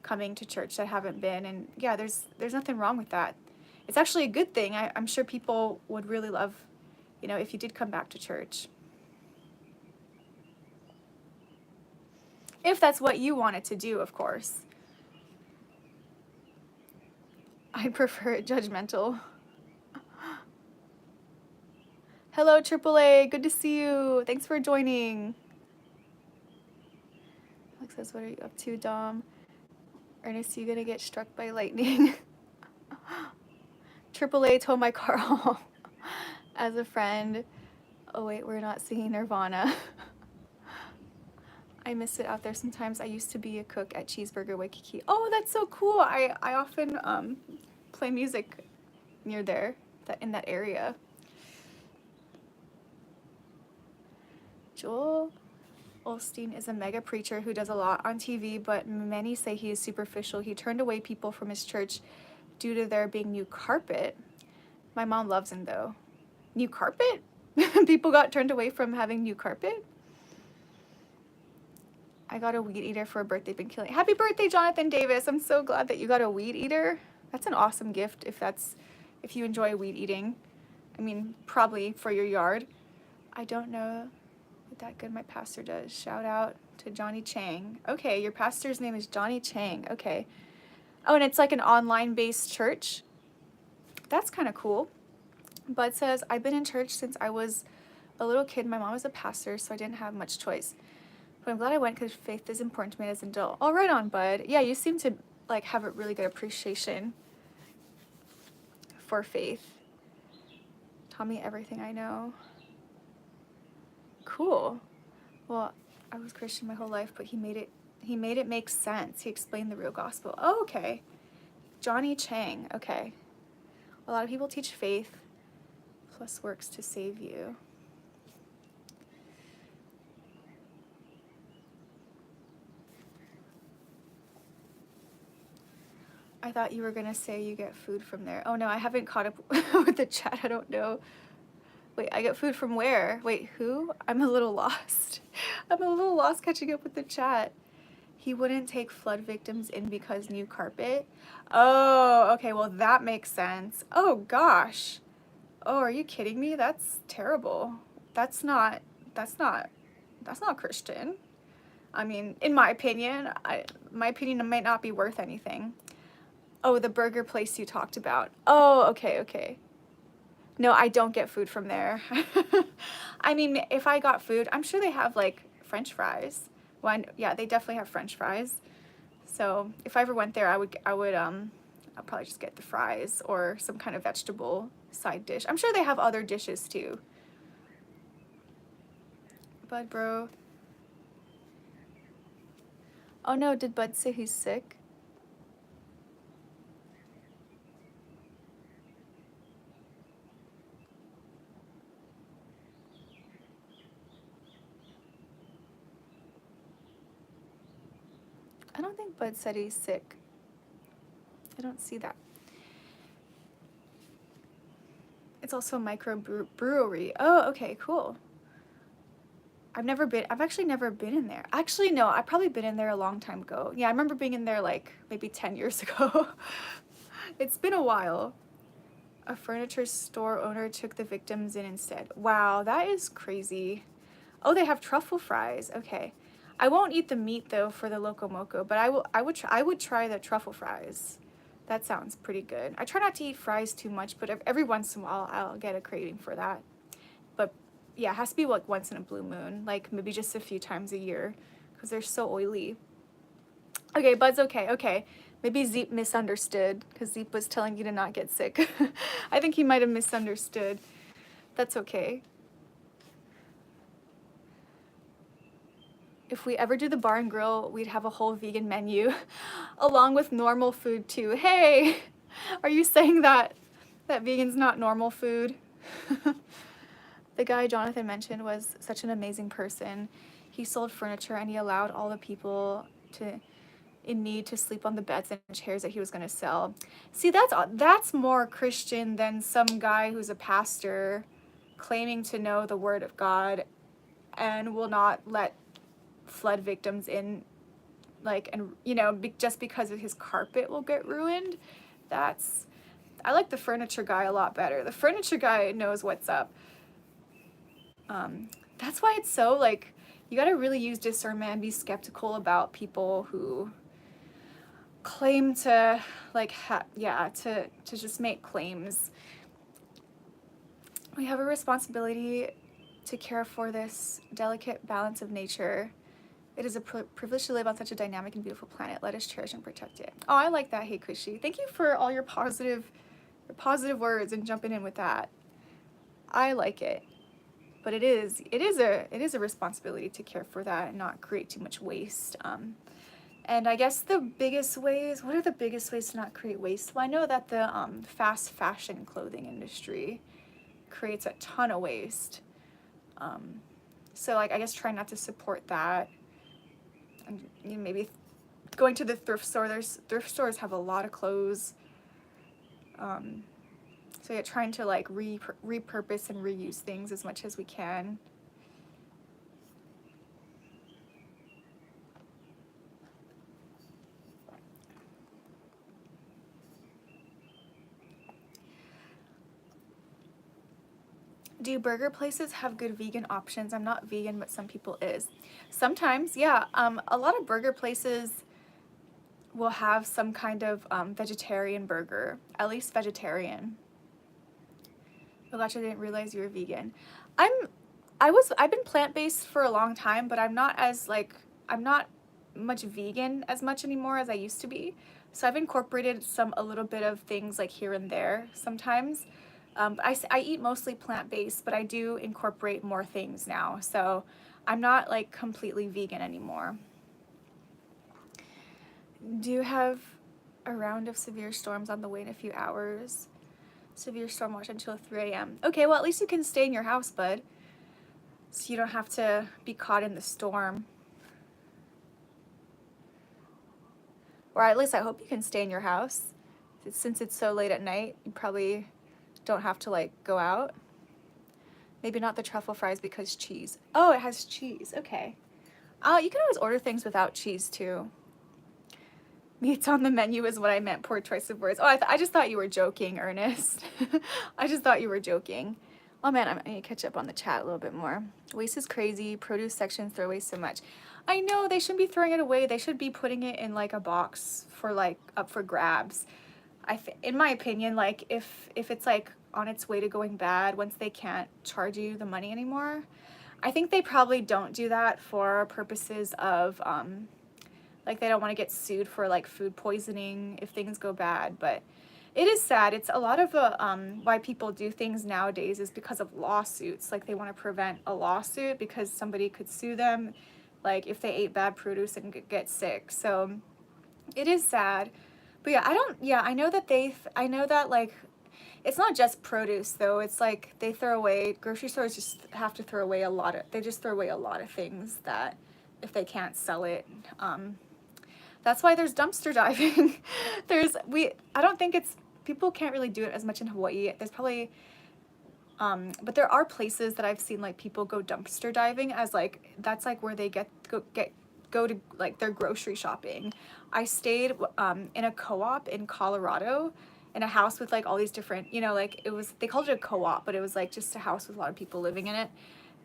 coming to church that haven't been, and yeah, there's nothing wrong with that. It's actually a good thing. I'm sure people would really love, if you did come back to church. If that's what you wanted to do, of course. I prefer it judgmental. Hello, AAA. Good to see you. Thanks for joining. Alex says, what are you up to, Dom? Ernest, you gonna get struck by lightning? AAA towed my car home as a friend. Oh, wait, we're not singing Nirvana. I miss it out there sometimes. I used to be a cook at Cheeseburger Waikiki. Oh, that's so cool. I often play music near there, in that area. Joel Osteen is a mega preacher who does a lot on TV, but many say he is superficial. He turned away people from his church due to there being new carpet. My mom loves him, though. New carpet? People got turned away from having new carpet? I got a weed eater for a birthday. Been killing. Happy birthday, Jonathan Davis. I'm so glad that you got a weed eater. That's an awesome gift if you enjoy weed eating. I mean, probably for your yard. I don't know what that good my pastor does. Shout out to Johnny Chang. Okay, your pastor's name is Johnny Chang. Okay. Oh, and it's like an online-based church. That's kind of cool. Bud says, I've been in church since I was a little kid. My mom was a pastor, so I didn't have much choice. But I'm glad I went because faith is important to me as an adult. Oh, right on, Bud. Yeah, you seem to like have a really good appreciation for faith. Taught me everything I know. Cool. Well, I was Christian my whole life, but he made it make sense. He explained the real gospel. Oh, okay. Johnny Chang. Okay. A lot of people teach faith plus works to save you. I thought you were gonna say you get food from there. Oh no, I haven't caught up with the chat. I don't know. Wait, I get food from where? Wait, who? I'm a little lost. I'm a little lost catching up with the chat. He wouldn't take flood victims in because new carpet. Oh, okay, well that makes sense. Oh gosh. Oh, are you kidding me? That's terrible. That's not Christian. I mean, in my opinion, my opinion might not be worth anything. Oh, the burger place you talked about. Oh, okay, okay. No, I don't get food from there. I mean, if I got food, I'm sure they have like French fries. Yeah, they definitely have French fries. So if I ever went there, I'll probably just get the fries or some kind of vegetable side dish. I'm sure they have other dishes too. Bud, bro. Oh no, did Bud say he's sick? I don't think Bud said he's sick. I don't see that. It's also a microbrewery. Oh, okay, cool. I've actually never been in there. Actually, no, I've probably been in there a long time ago. Yeah, I remember being in there like maybe 10 years ago. It's been a while. A furniture store owner took the victims in instead. Wow, that is crazy. Oh, they have truffle fries. Okay. I won't eat the meat though for the Loco Moco, but I would try the truffle fries. That sounds pretty good. I try not to eat fries too much, but every once in a while I'll get a craving for that. But yeah, it has to be like once in a blue moon, like maybe just a few times a year because they're so oily. Okay, Bud's okay. Okay. Maybe Zeep misunderstood because Zeep was telling you to not get sick. I think he might have misunderstood. That's okay. If we ever do the bar and grill, we'd have a whole vegan menu along with normal food too. Hey, are you saying that vegan's not normal food? The guy Jonathan mentioned was such an amazing person. He sold furniture and he allowed all the people in need to sleep on the beds and chairs that he was going to sell. See, that's more Christian than some guy who's a pastor claiming to know the word of God and will not let flood victims in, like, and you know, just because of his carpet will get ruined. I like the furniture guy a lot better. The furniture guy knows what's up. That's why it's so, like, you gotta really use discernment and be skeptical about people who claim to, like, to just make claims. We have a responsibility to care for this delicate balance of nature. It is a privilege to live on such a dynamic and beautiful planet. Let us cherish and protect it. Oh, I like that. Hey, Kushi. Thank you for all your positive words and jumping in with that. I like it. But it is a responsibility to care for that and not create too much waste. And I guess what are the biggest ways to not create waste? Well, I know that the fast fashion clothing industry creates a ton of waste. So like, I guess try not to support that. And you know, maybe going to the thrift store. Thrift stores have a lot of clothes. So yeah, trying to like repurpose and reuse things as much as we can. Do burger places have good vegan options? I'm not vegan, but some people is. Sometimes, yeah. A lot of burger places will have some kind of vegetarian burger, at least vegetarian. Oh gosh, I didn't realize you were vegan. I've been plant-based for a long time, but I'm not much vegan as much anymore as I used to be. So I've incorporated a little bit of things like here and there sometimes. I eat mostly plant-based, but I do incorporate more things now. So I'm not like completely vegan anymore. Do you have a round of severe storms on the way in a few hours? Severe storm watch until 3 a.m. Okay, well at least you can stay in your house, bud. So you don't have to be caught in the storm. Or at least I hope you can stay in your house. Since it's so late at night, you probably don't have to like go out. Maybe not the truffle fries because cheese. Oh, it has cheese. Okay. You can always order things without cheese too. Meat's on the menu is what I meant. Poor choice of words. Oh, I just thought you were joking, Ernest. I just thought you were joking. Oh man, I need to catch up on the chat a little bit more. Waste is crazy. Produce sections throw away so much. I know, they shouldn't be throwing it away. They should be putting it in like a box for like up for grabs. In my opinion, like if it's like on its way to going bad, once they can't charge you the money anymore, I think they probably don't do that for purposes of like they don't want to get sued for like food poisoning if things go bad. But it is sad. It's a lot of why people do things nowadays is because of lawsuits. Like they want to prevent a lawsuit because somebody could sue them, like if they ate bad produce and get sick. So it is sad. But yeah, I know that like, it's not just produce though. It's like they throw away, grocery stores just have to throw away they just throw away a lot of things that if they can't sell it. That's why there's dumpster diving. I don't think people can't really do it as much in Hawaii. There's probably, but there are places that I've seen like people go dumpster diving as like, that's like where they go to like their grocery shopping. I stayed in a co-op in Colorado in a house with like all these different, like they called it a co-op, but it was like just a house with a lot of people living in it.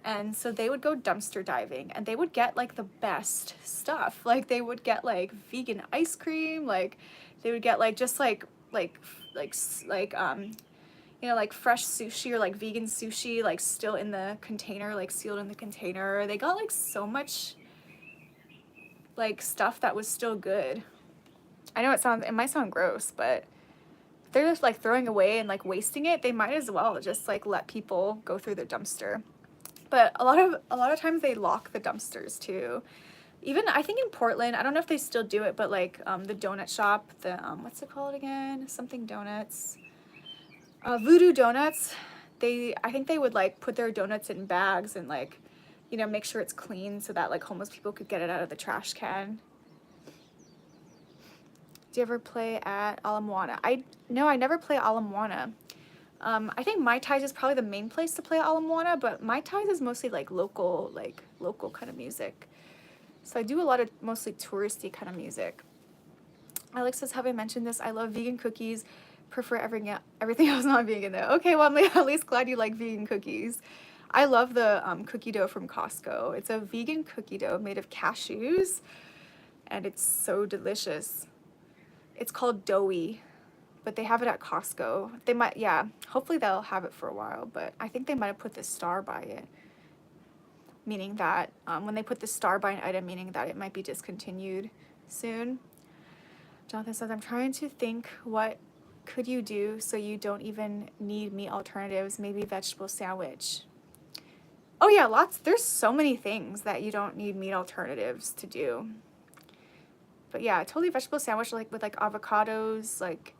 And so they would go dumpster diving and they would get like the best stuff. Like they would get like vegan ice cream, like they would get like just like fresh sushi or like vegan sushi, like still in the container, like sealed in the container. They got like so much like stuff that was still good. I know it might sound gross, but if they're just like throwing away and like wasting it, they might as well just like let people go through the dumpster. But a lot of times they lock the dumpsters too. Even I think in Portland, I don't know if they still do it, but like the donut shop, what's it called again? Something donuts. Voodoo Donuts. I think they would like put their donuts in bags and like, make sure it's clean so that like homeless people could get it out of the trash can. Do you ever play at Ala Moana? No, I never play Ala Moana. I think Mai Tais is probably the main place to play Ala Moana, but Mai Tais is mostly like local kind of music. So I do a lot of mostly touristy kind of music. Alex says, have I mentioned this? I love vegan cookies. Prefer everything else not vegan though. Okay, well I'm at least glad you like vegan cookies. I love the cookie dough from Costco. It's a vegan cookie dough made of cashews, and it's so delicious. It's called Doughy. But they have it at Costco. They might, yeah, hopefully they'll have it for a while, but I think they might have put the star by it. Meaning that, when they put the star by an item, meaning that it might be discontinued soon. Jonathan says, I'm trying to think what could you do so you don't even need meat alternatives, maybe vegetable sandwich. Oh yeah, there's so many things that you don't need meat alternatives to do. But yeah, totally vegetable sandwich like with like avocados, like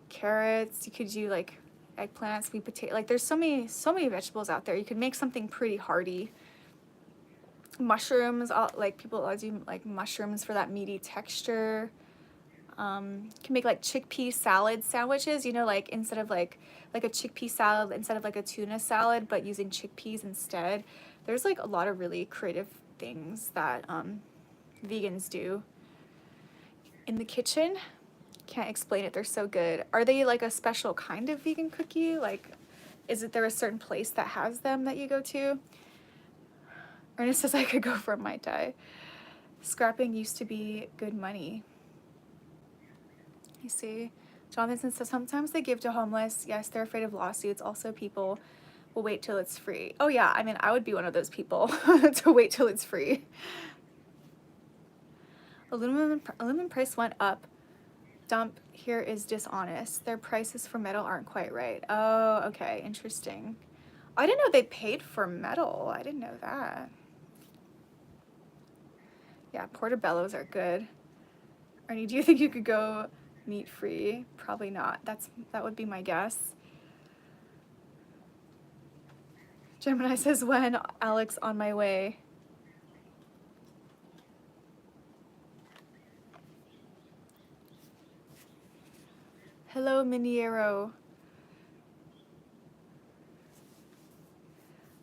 carrots. You could do like eggplant, sweet potato. Like there's so many vegetables out there. You could make something pretty hearty. Mushrooms, like people always do like mushrooms for that meaty texture. You can make like chickpea salad sandwiches, like instead of like a chickpea salad instead of like a tuna salad, but using chickpeas instead. There's like a lot of really creative things that vegans do in the kitchen. Can't explain it, they're so good. Are they like a special kind of vegan cookie? Like is there a certain place that has them that you go to? Ernest says I could go for a Mai Tai. Scrapping used to be good money. You see, Jonathan says sometimes they give to homeless. Yes, they're afraid of lawsuits. Also, people will wait till it's free. Oh yeah, I mean, I would be one of those people to wait till it's free. Aluminum price went up. Dump here is dishonest. Their prices for metal aren't quite right. Oh, okay, interesting. I didn't know they paid for metal. I didn't know that. Yeah, portobellos are good. Ernie, do you think you could go meat free? Probably not. That would be my guess. Gemini says, when? Alex, on my way. Hello, Miniero.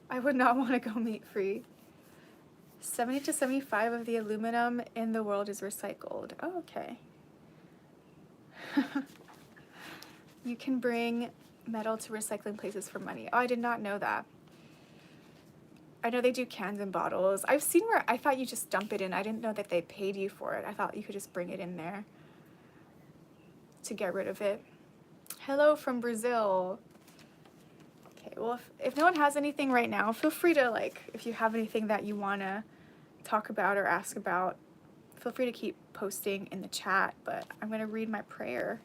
I would not want to go meat free. 70 to 75 of the aluminum in the world is recycled. Oh, okay. You can bring metal to recycling places for money. Oh, I did not know that. I know they do cans and bottles. I've seen where I thought you just dump it in. I didn't know that they paid you for it. I thought you could just bring it in there to get rid of it. Hello from Brazil. Okay, well, if no one has anything right now, feel free to, like, if you have anything that you want to talk about or ask about, feel free to keep posting in the chat, but I'm going to read my prayer.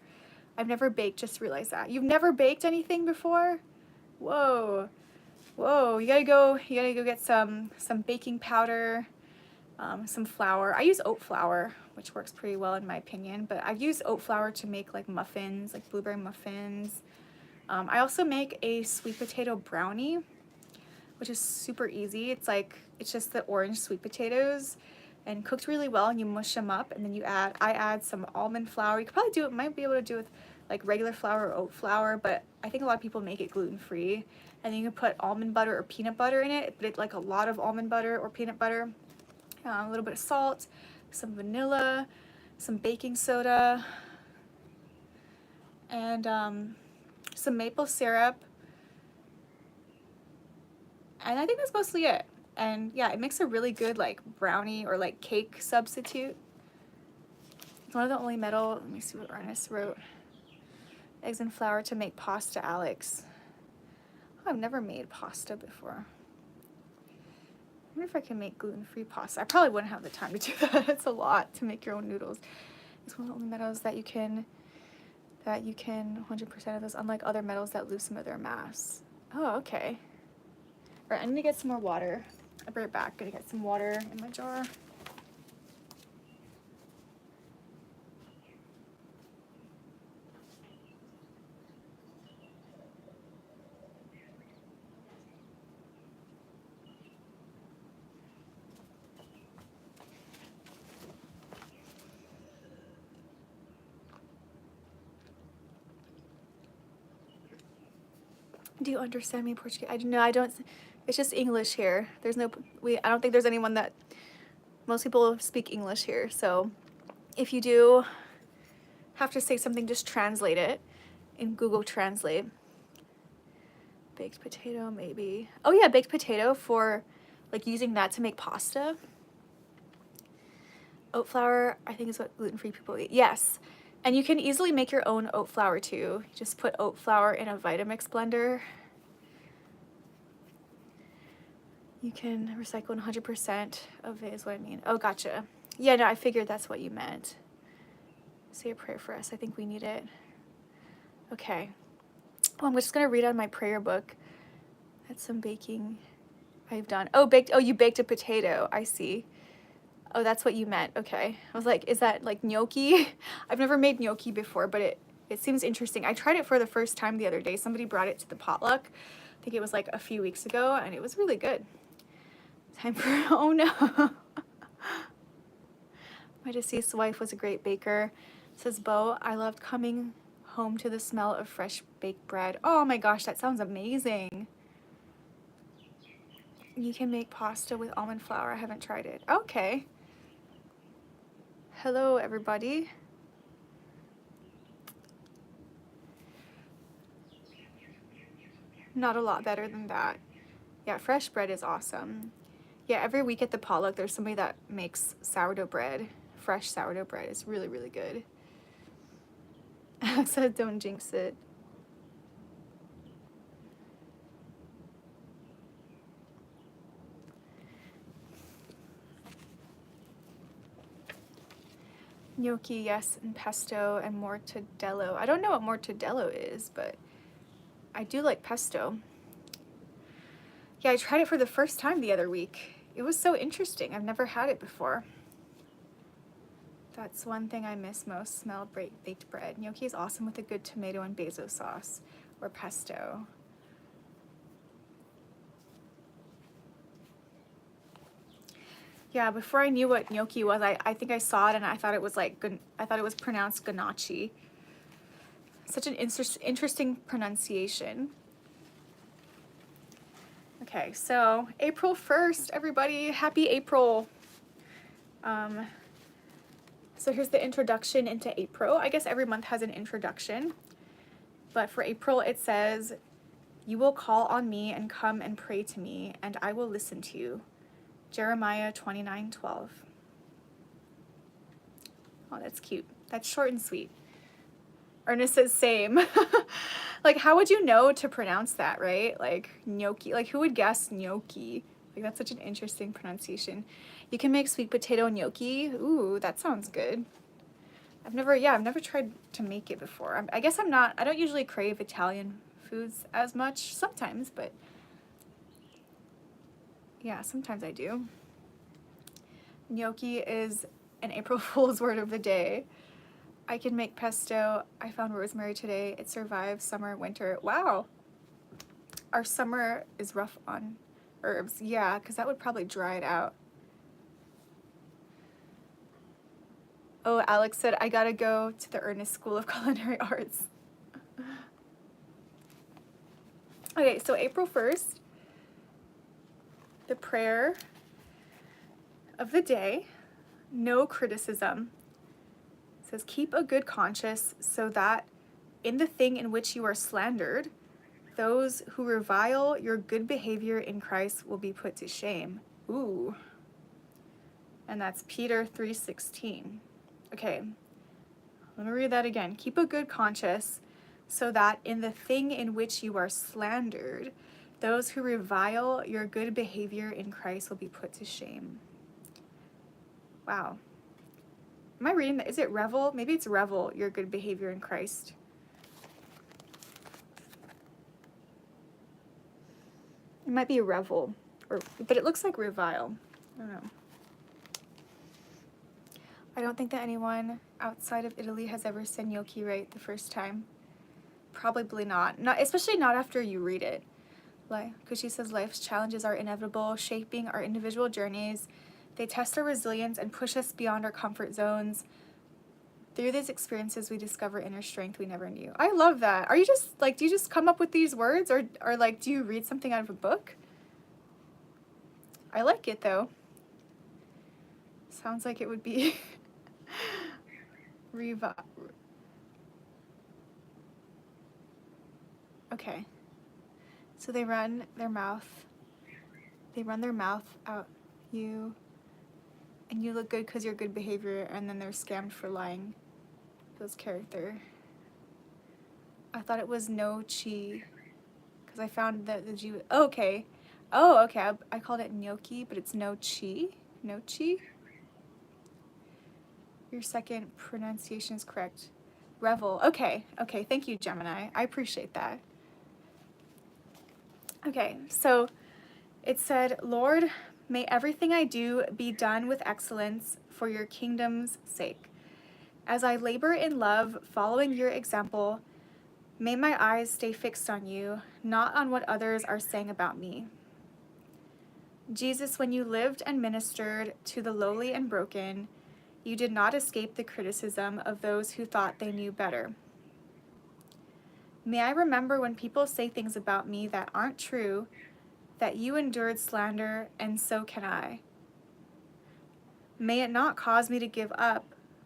I've never baked, just realized that. You've never baked anything before? Whoa. Whoa, you gotta go get some baking powder, some flour. I use oat flour, which works pretty well in my opinion, but I've used oat flour to make like muffins, like blueberry muffins. I also make a sweet potato brownie, which is super easy. It's just the orange sweet potatoes and cooked really well, and you mush them up, and then I add some almond flour. You could probably might be able to do it with like regular flour or oat flour, but I think a lot of people make it gluten-free. And then you can put almond butter or peanut butter in it, but like a lot of almond butter or peanut butter, a little bit of salt, some vanilla, some baking soda, and some maple syrup. And I think that's mostly it. And yeah, it makes a really good like brownie or like cake substitute. It's one of the only metal, let me see what Ernest wrote. Eggs and flour to make pasta, Alex. Oh, I've never made pasta before. I wonder if I can make gluten-free pasta. I probably wouldn't have the time to do that. It's a lot to make your own noodles. It's one of the only metals that you can 100% of those, unlike other metals that lose some of their mass. Oh, okay. All right, I need to get some more water. I'll be right back. Gonna get some water in my jar. Do you understand me, Portuguese? I don't. It's just English here. I don't think there's anyone that, most people speak English here. So if you do have to say something, just translate it in Google Translate. Baked potato, maybe. Oh yeah, baked potato for like using that to make pasta. Oat flour, I think is what gluten-free people eat. Yes. And you can easily make your own oat flour too. You just put oat flour in a Vitamix blender. You can recycle 100% of it is what I mean. Oh, gotcha. Yeah, no, I figured that's what you meant. Say a prayer for us. I think we need it. Okay. Well, I'm just going to read out my prayer book. That's some baking I've done. Oh, you baked a potato. I see. Oh, that's what you meant. Okay. I was like, is that like gnocchi? I've never made gnocchi before, but it seems interesting. I tried it for the first time the other day. Somebody brought it to the potluck. I think it was like a few weeks ago, and it was really good. Time for, oh no. My deceased wife was a great baker. Says Bo, I loved coming home to the smell of fresh baked bread. Oh my gosh, that sounds amazing. You can make pasta with almond flour. I haven't tried it. Okay. Hello, everybody. Not a lot better than that. Yeah, fresh bread is awesome. Yeah, every week at the Potluck, there's somebody that makes sourdough bread. Fresh sourdough bread. It's really, really good. Alex said, don't jinx it. Gnocchi, yes, and pesto and mortadello. I don't know what mortadello is, but I do like pesto. Yeah, I tried it for the first time the other week. It was so interesting. I've never had it before. That's one thing I miss most, smell baked bread. Gnocchi is awesome with a good tomato and basil sauce or pesto. Yeah, before I knew what gnocchi was, I think I saw it and I thought it was like, I thought it was pronounced ganache. Such an interesting pronunciation. Okay, so April 1st, everybody, happy April. So here's the introduction into April. I guess every month has an introduction, but for April it says, "You will call on me and come and pray to me, and I will listen to you." Jeremiah 29:12. Oh, that's cute. That's short and sweet. Ernest says same. Like, how would you know to pronounce that, right? Like, gnocchi. Like, who would guess gnocchi? Like, that's such an interesting pronunciation. You can make sweet potato gnocchi. Ooh, that sounds good. I've never tried to make it before. I guess I don't usually crave Italian foods as much. Sometimes, but yeah, sometimes I do. Gnocchi is an April Fool's word of the day. I can make pesto. I found rosemary today. It survives summer, winter. Wow. Our summer is rough on herbs. Yeah, because that would probably dry it out. Oh, Alex said, I gotta go to the Ernest School of Culinary Arts. Okay, so April 1st, the prayer of the day, no criticism. It says, keep a good conscience so that in the thing in which you are slandered, those who revile your good behavior in Christ will be put to shame. Ooh. And that's Peter 3:16. Okay, let me read that again. Keep a good conscience so that in the thing in which you are slandered, those who revile your good behavior in Christ will be put to shame. Wow. Am I reading that? Is it revel? Maybe it's revel your good behavior in Christ. It might be revel, but it looks like revile. I don't know. I don't think that anyone outside of Italy has ever said gnocchi right the first time. Probably not. Especially not after you read it. Because she says life's challenges are inevitable, shaping our individual journeys. They test our resilience and push us beyond our comfort zones. Through these experiences, we discover inner strength we never knew. I love that. Are you just, do you just come up with these words? Or do you read something out of a book? I like it, though. Sounds like it would be Okay. So they run their mouth out you, and you look good because you're good behavior, and then they're scammed for lying. Bill's character. I thought it was no chi, because I found that the Jew. Oh, okay. Oh, okay. I called it gnocchi, but it's no chi. No chi. Your second pronunciation is correct. Revel. Okay. Okay. Thank you, Gemini. I appreciate that. Okay. So it said, Lord, may everything I do be done with excellence for your kingdom's sake. As I labor in love, following your example, may my eyes stay fixed on you, not on what others are saying about me. Jesus, when you lived and ministered to the lowly and broken, you did not escape the criticism of those who thought they knew better. May I remember when people say things about me that aren't true, that you endured slander, and so can I. May it not cause me to give up,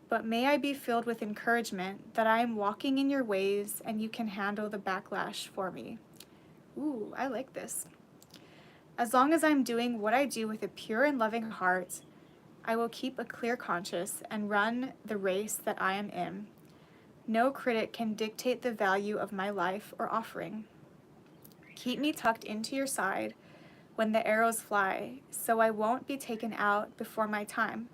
but may I be filled with encouragement that I am walking in your ways and you can handle the backlash for me. Ooh, I like this. As long as I'm doing what I do with a pure and loving heart, I will keep a clear conscience and run the race that I am in. No critic can dictate the value of my life or offering. Keep me tucked into your side when the arrows fly, so I won't be taken out before my time.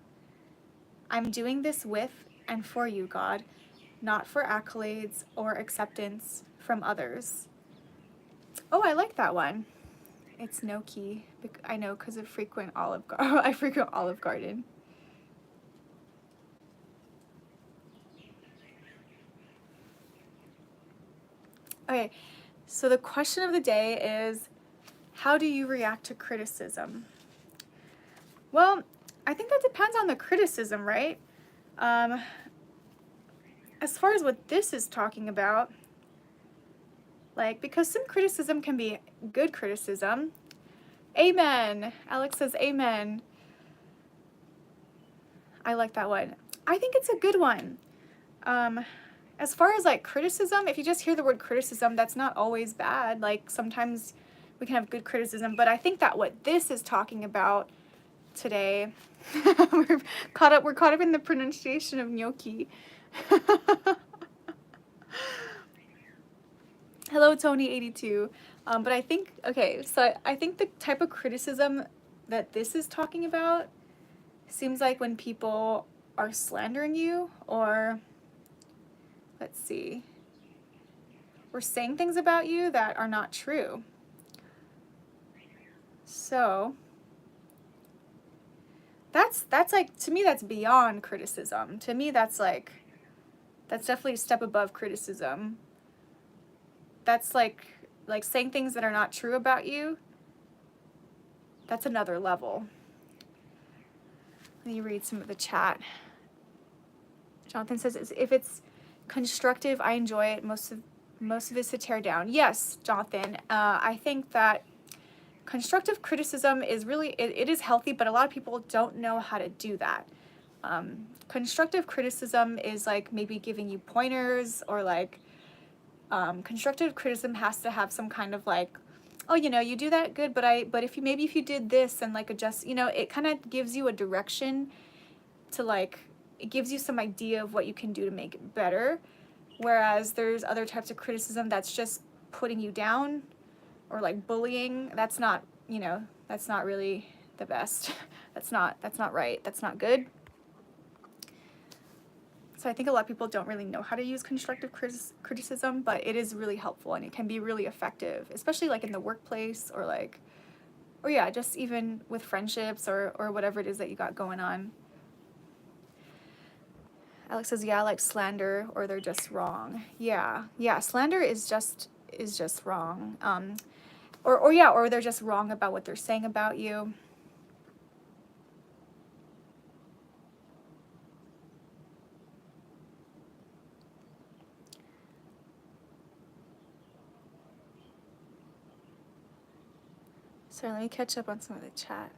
I'm doing this with and for you, God, not for accolades or acceptance from others. Oh, I like that one. It's no key. I know because of frequent I frequent Olive Garden. Okay, so the question of the day is, how do you react to criticism? Well, I think that depends on the criticism, right? As far as what this is talking about, like, because some criticism can be good criticism. Amen. Alex says amen. I like that one. I think it's a good one. As far as like criticism, if you just hear the word criticism, that's not always bad. Like sometimes we can have good criticism, but I think that what this is talking about today, we're caught up in the pronunciation of gnocchi. Hello, Tony82. But I think, okay, so I think the type of criticism that this is talking about seems like when people are slandering you, or let's see, or saying things about you that are not true. So that's like, to me, that's beyond criticism. To me, that's definitely a step above criticism. That's like saying things that are not true about you. That's another level. Let me read some of the chat. Jonathan says, if it's constructive, I enjoy it. Most of it's to tear down. Yes, Jonathan. I think that constructive criticism is really, it is healthy, but a lot of people don't know how to do that. Constructive criticism is like maybe giving you pointers, or like constructive criticism has to have some kind of like, oh, you know, you do that good, but if you did this and like adjust, you know, it kind of gives you a direction to like, it gives you some idea of what you can do to make it better. Whereas there's other types of criticism that's just putting you down, or like bullying. That's not, you know, that's not really the best. That's not right. That's not good. So I think a lot of people don't really know how to use constructive criticism, but it is really helpful and it can be really effective, especially like in the workplace, or like, or yeah, just even with friendships, or whatever it is that you got going on. Alex says, yeah, like slander, or they're just wrong. Yeah, slander is just wrong. Or they're just wrong about what they're saying about you. So let me catch up on some of the chat.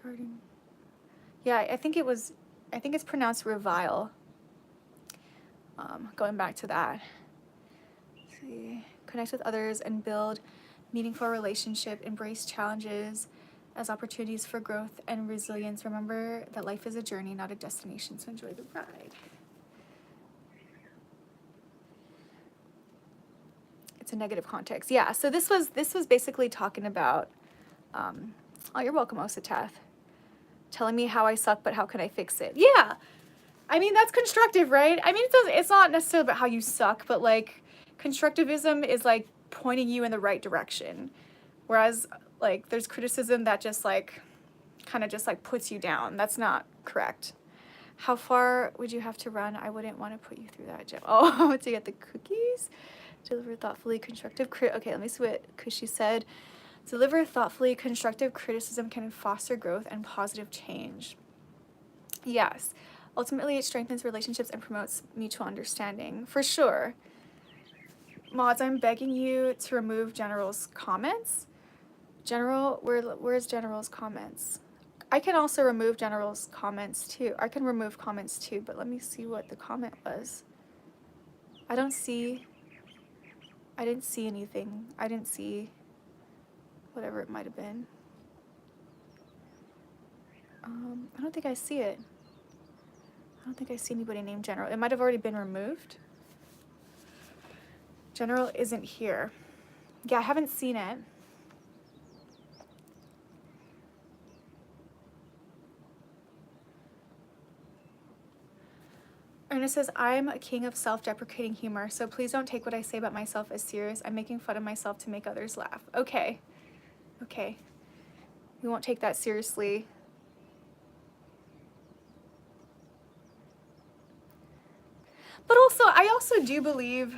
Garden. Yeah, I think it's pronounced revile. Going back to that. Let's see. Connect with others and build meaningful relationship. Embrace challenges as opportunities for growth and resilience. Remember that life is a journey, not a destination, so enjoy the ride. It's a negative context. Yeah, so this was basically talking about, oh, you're welcome, Osateth. Telling me how I suck, but how can I fix it? Yeah, I mean, that's constructive, right? I mean, it's not necessarily about how you suck, but like constructivism is like pointing you in the right direction. Whereas like there's criticism that just like kind of just like puts you down. That's not correct. How far would you have to run? I wouldn't want to put you through that, Jim. Oh, to get the cookies? Deliver thoughtfully constructive okay, let me see what Kushi said. Deliver thoughtfully constructive criticism can foster growth and positive change. Yes. Ultimately, it strengthens relationships and promotes mutual understanding. For sure. Mods, I'm begging you to remove General's comments. General, where's General's comments? I can also remove General's comments too. I can remove comments too, but let me see what the comment was. I didn't see anything. I didn't see whatever it might have been. I don't think I see it. I don't think I see anybody named General. It might have already been removed. General isn't here. Yeah, I haven't seen it. Ernest says, I'm a king of self-deprecating humor, so please don't take what I say about myself as serious. I'm making fun of myself to make others laugh. Okay. Okay. We won't take that seriously. But also, I also do believe,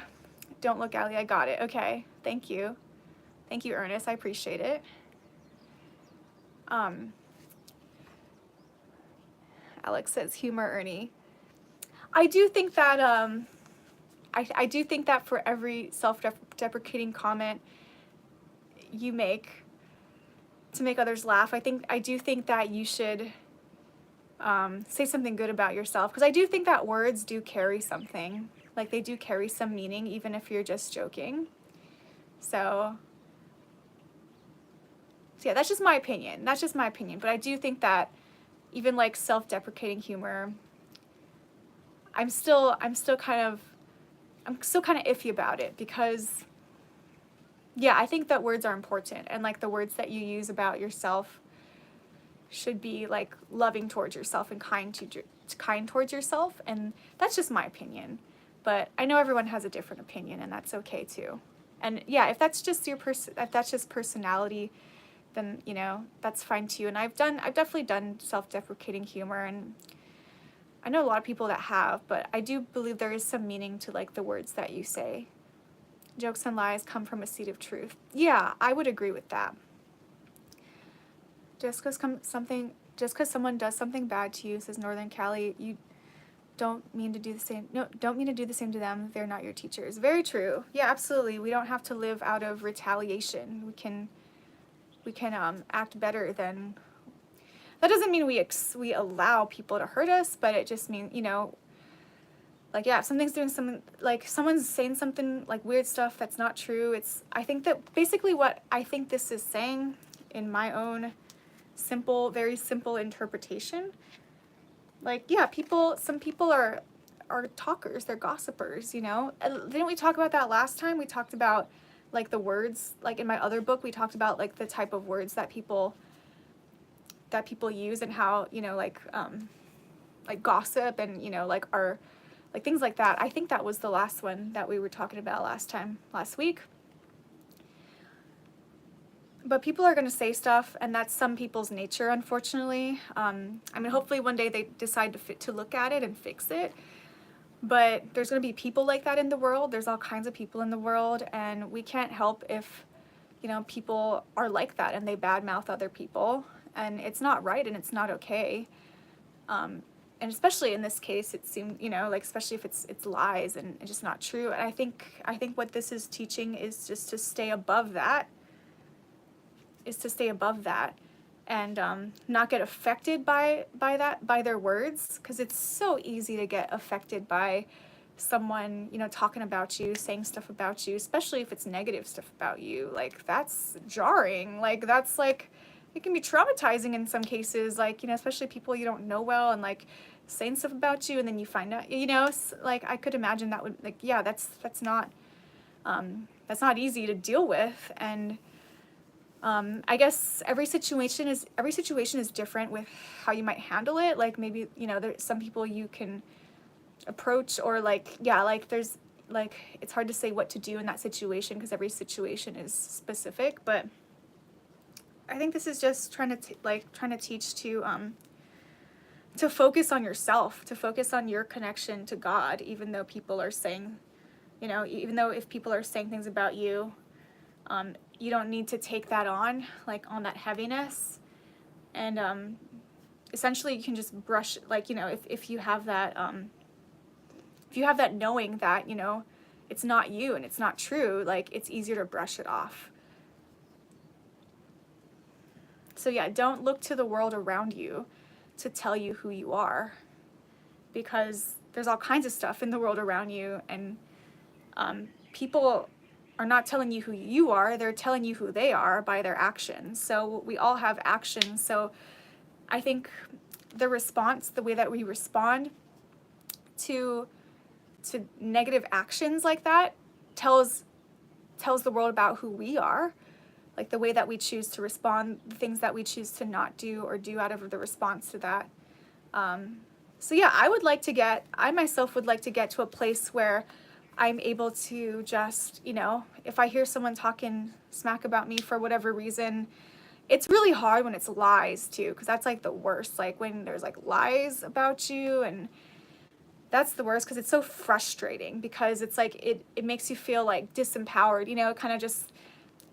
don't look, Allie, I got it. Okay. Thank you. Thank you, Ernest. I appreciate it. Alex says, humor, Ernie. I do think that, I do think that for every self-deprecating comment you make to make others laugh, I do think that you should say something good about yourself, because I do think that words do carry something. Like, they do carry some meaning, even if you're just joking. So yeah, that's just my opinion. That's just my opinion. But I do think that even like self-deprecating humor, I'm still kind of iffy about it, because yeah, I think that words are important, and like the words that you use about yourself should be like loving towards yourself and kind towards yourself, and that's just my opinion. But I know everyone has a different opinion, and that's okay too. And yeah, if that's just if that's just personality, then you know, that's fine too. And I've definitely done self-deprecating humor, and I know a lot of people that have, but I do believe there is some meaning to like the words that you say. Jokes and lies come from a seed of truth. Yeah, I would agree with that. Just because someone does something bad to you, says Northern Cali, you don't mean to do the same. No, don't mean to do the same to them. They're not your teachers. Very true. Yeah, absolutely. We don't have to live out of retaliation. We can act better than. That doesn't mean we allow people to hurt us, but it just means, you know, like, yeah, if something's doing something, like someone's saying something like weird stuff that's not true. I think that basically what I think this is saying, in my own very simple interpretation, like, yeah, some people are talkers, they're gossipers, you know. And didn't we talk about that last time? We talked about like the words, like in my other book, we talked about like the type of words that people use, and how, you know, like gossip, and you know, like our, like things like that. I think that was the last one that we were talking about last week. But people are going to say stuff, and that's some people's nature, unfortunately. I mean, hopefully one day they decide to look at it and fix it. But there's going to be people like that in the world. There's all kinds of people in the world, and we can't help if, you know, people are like that and they badmouth other people, and it's not right and it's not okay. And especially in this case, it seemed, you know, like, especially if it's lies and just not true. And I think what this is teaching is just to stay above that. And not get affected by their words, because it's so easy to get affected by someone, you know, talking about you, saying stuff about you, especially if it's negative stuff about you. Like, that's jarring. Like, that's like, it can be traumatizing in some cases, like, you know, especially people you don't know well, and like saying stuff about you, and then you find out, you know, like, I could imagine that would, like, yeah, that's not easy to deal with. And I guess every situation is different with how you might handle it. Like, maybe, you know, there's some people you can approach, or like, yeah, like there's, like, it's hard to say what to do in that situation, because every situation is specific. But I think this is just trying to teach to focus on yourself, to focus on your connection to God, even though people are saying, you know, even though if people are saying things about you, you don't need to take that on, like, on that heaviness. And essentially you can just brush, like, you know, if you have that knowing that, you know, it's not you and it's not true, like, it's easier to brush it off. So yeah, don't look to the world around you to tell you who you are, because there's all kinds of stuff in the world around you, and People are not telling you who you are, they're telling you who they are by their actions. So we all have actions. So I think the response, the way that we respond to negative actions like that tells the world about who we are. Like the way that we choose to respond, the things that we choose to not do or do out of the response to that. So yeah, I myself would like to get to a place where I'm able to just, if I hear someone talking smack about me for whatever reason, it's really hard when it's lies too, because that's like the worst. Like when there's like lies about you, and that's the worst because it's so frustrating, because it's like it makes you feel like disempowered, kind of just,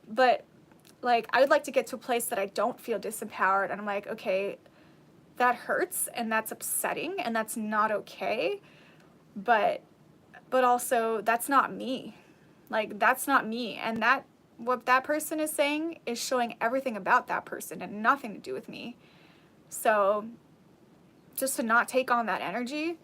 but like I would like to get to a place that I don't feel disempowered, and I'm like, okay, that hurts and that's upsetting and that's not okay, but also that's not me. Like that's not me, and that what that person is saying is showing everything about that person and nothing to do with me. So just to not take on that energy.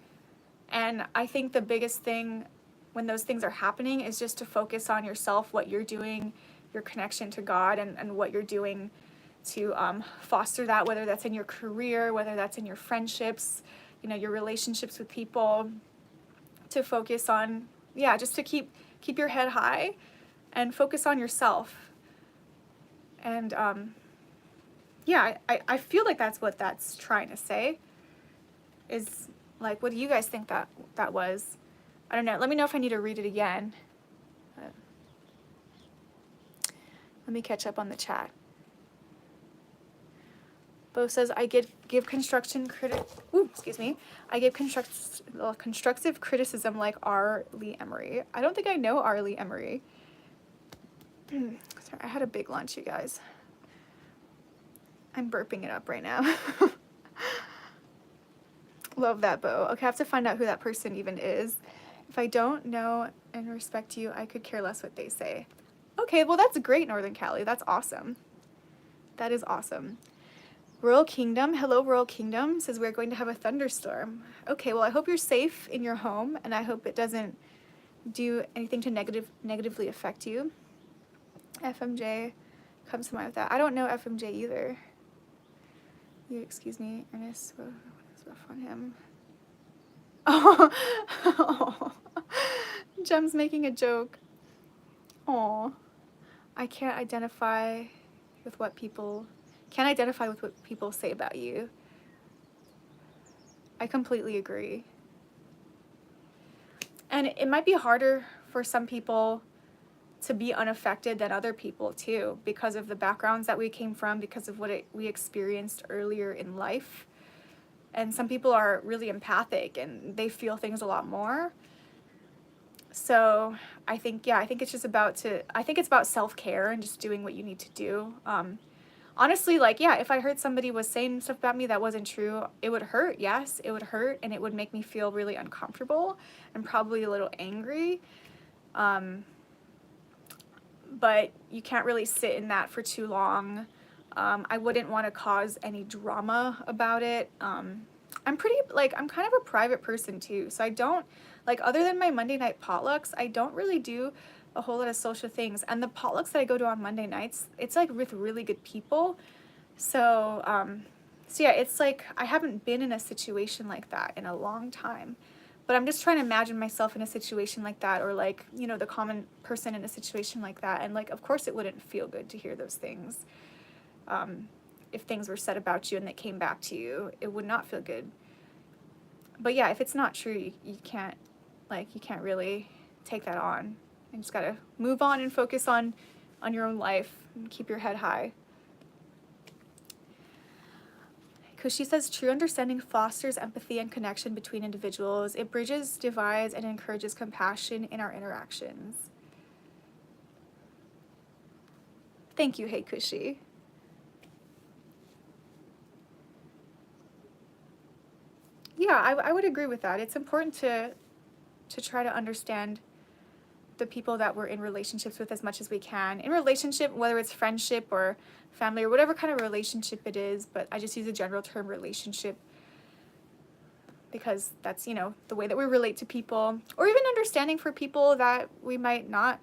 And I think the biggest thing when those things are happening is just to focus on yourself, what you're doing, your connection to God, and what you're doing to foster that, whether that's in your career, whether that's in your friendships, your relationships with people, to focus on, just to keep your head high and focus on yourself. And I feel like that's what that's trying to say, is like, what do you guys think that was? I don't know. Let me know if I need to read it again. Let me catch up on the chat. Bo says, I give constructive criticism like R. Lee Emery. I don't think I know R. Lee Emery. Sorry, I had a big lunch, you guys. I'm burping it up right now. Love that, Bo. Okay, I have to find out who that person even is. If I don't know and respect you, I could care less what they say. Okay, well that's great, Northern Cali. That's awesome. That is awesome. Royal Kingdom, hello Royal Kingdom, says we're going to have a thunderstorm. Okay, well I hope you're safe in your home, and I hope it doesn't do anything to negatively affect you. FMJ comes to mind with that. I don't know FMJ either. You excuse me, Ernest. What is rough on him? Oh, Jem's making a joke. Oh, I can't identify with what people say about you. I completely agree. And it might be harder for some people to be unaffected than other people too, because of the backgrounds that we came from, because of what we experienced earlier in life. And some people are really empathic and they feel things a lot more. So I think it's about self-care and just doing what you need to do. Honestly, if I heard somebody was saying stuff about me that wasn't true, it would hurt. Yes, it would hurt, and it would make me feel really uncomfortable and probably a little angry. But you can't really sit in that for too long. I wouldn't want to cause any drama about it. I'm kind of a private person too, so I don't, other than my Monday night potlucks, I don't really do a whole lot of social things. And the potlucks that I go to on Monday nights, it's with really good people. So yeah, it's I haven't been in a situation like that in a long time. But I'm just trying to imagine myself in a situation like that, or the common person in a situation like that. And of course it wouldn't feel good to hear those things. If things were said about you and they came back to you, it would not feel good. But yeah, if it's not true, you can't really take that on. You just gotta move on and focus on your own life and keep your head high. Because she says, true understanding fosters empathy and connection between individuals. It bridges divides and encourages compassion in our interactions. Thank you, Hey Kushi. Yeah, I would agree with that. It's important to try to understand the people that we're in relationships with as much as we can. In relationship, whether it's friendship or family or whatever kind of relationship it is, but I just use a general term, relationship. because that's, the way that we relate to people, or even understanding for people that we might not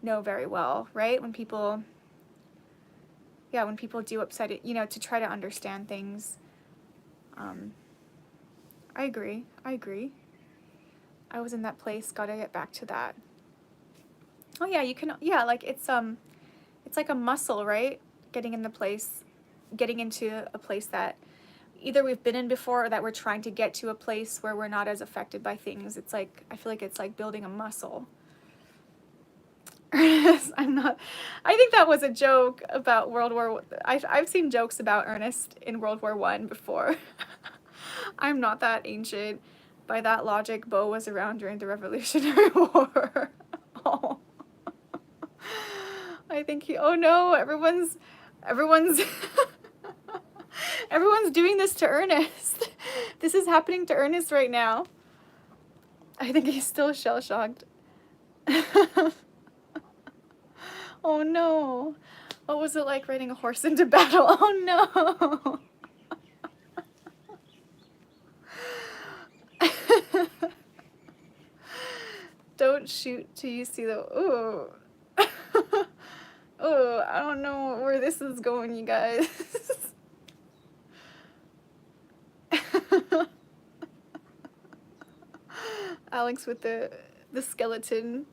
know very well, right? When people do upset it, to try to understand things. I agree. I was in that place, gotta get back to that. Oh yeah, you can, like it's like a muscle, right? Getting into a place that either we've been in before or that we're trying to get to a place where we're not as affected by things. It's like, I feel like it's like building a muscle. I think that was a joke about World War. I've seen jokes about Ernest in World War I before. I'm not that ancient. By that logic, Bo was around during the Revolutionary War. Oh. I think oh no, everyone's everyone's doing this to Ernest. This is happening to Ernest right now. I think he's still shell-shocked. Oh no. What was it like riding a horse into battle? Oh no. Don't shoot till you see the... Ooh. Oh, I don't know where this is going, you guys. Alex with the skeleton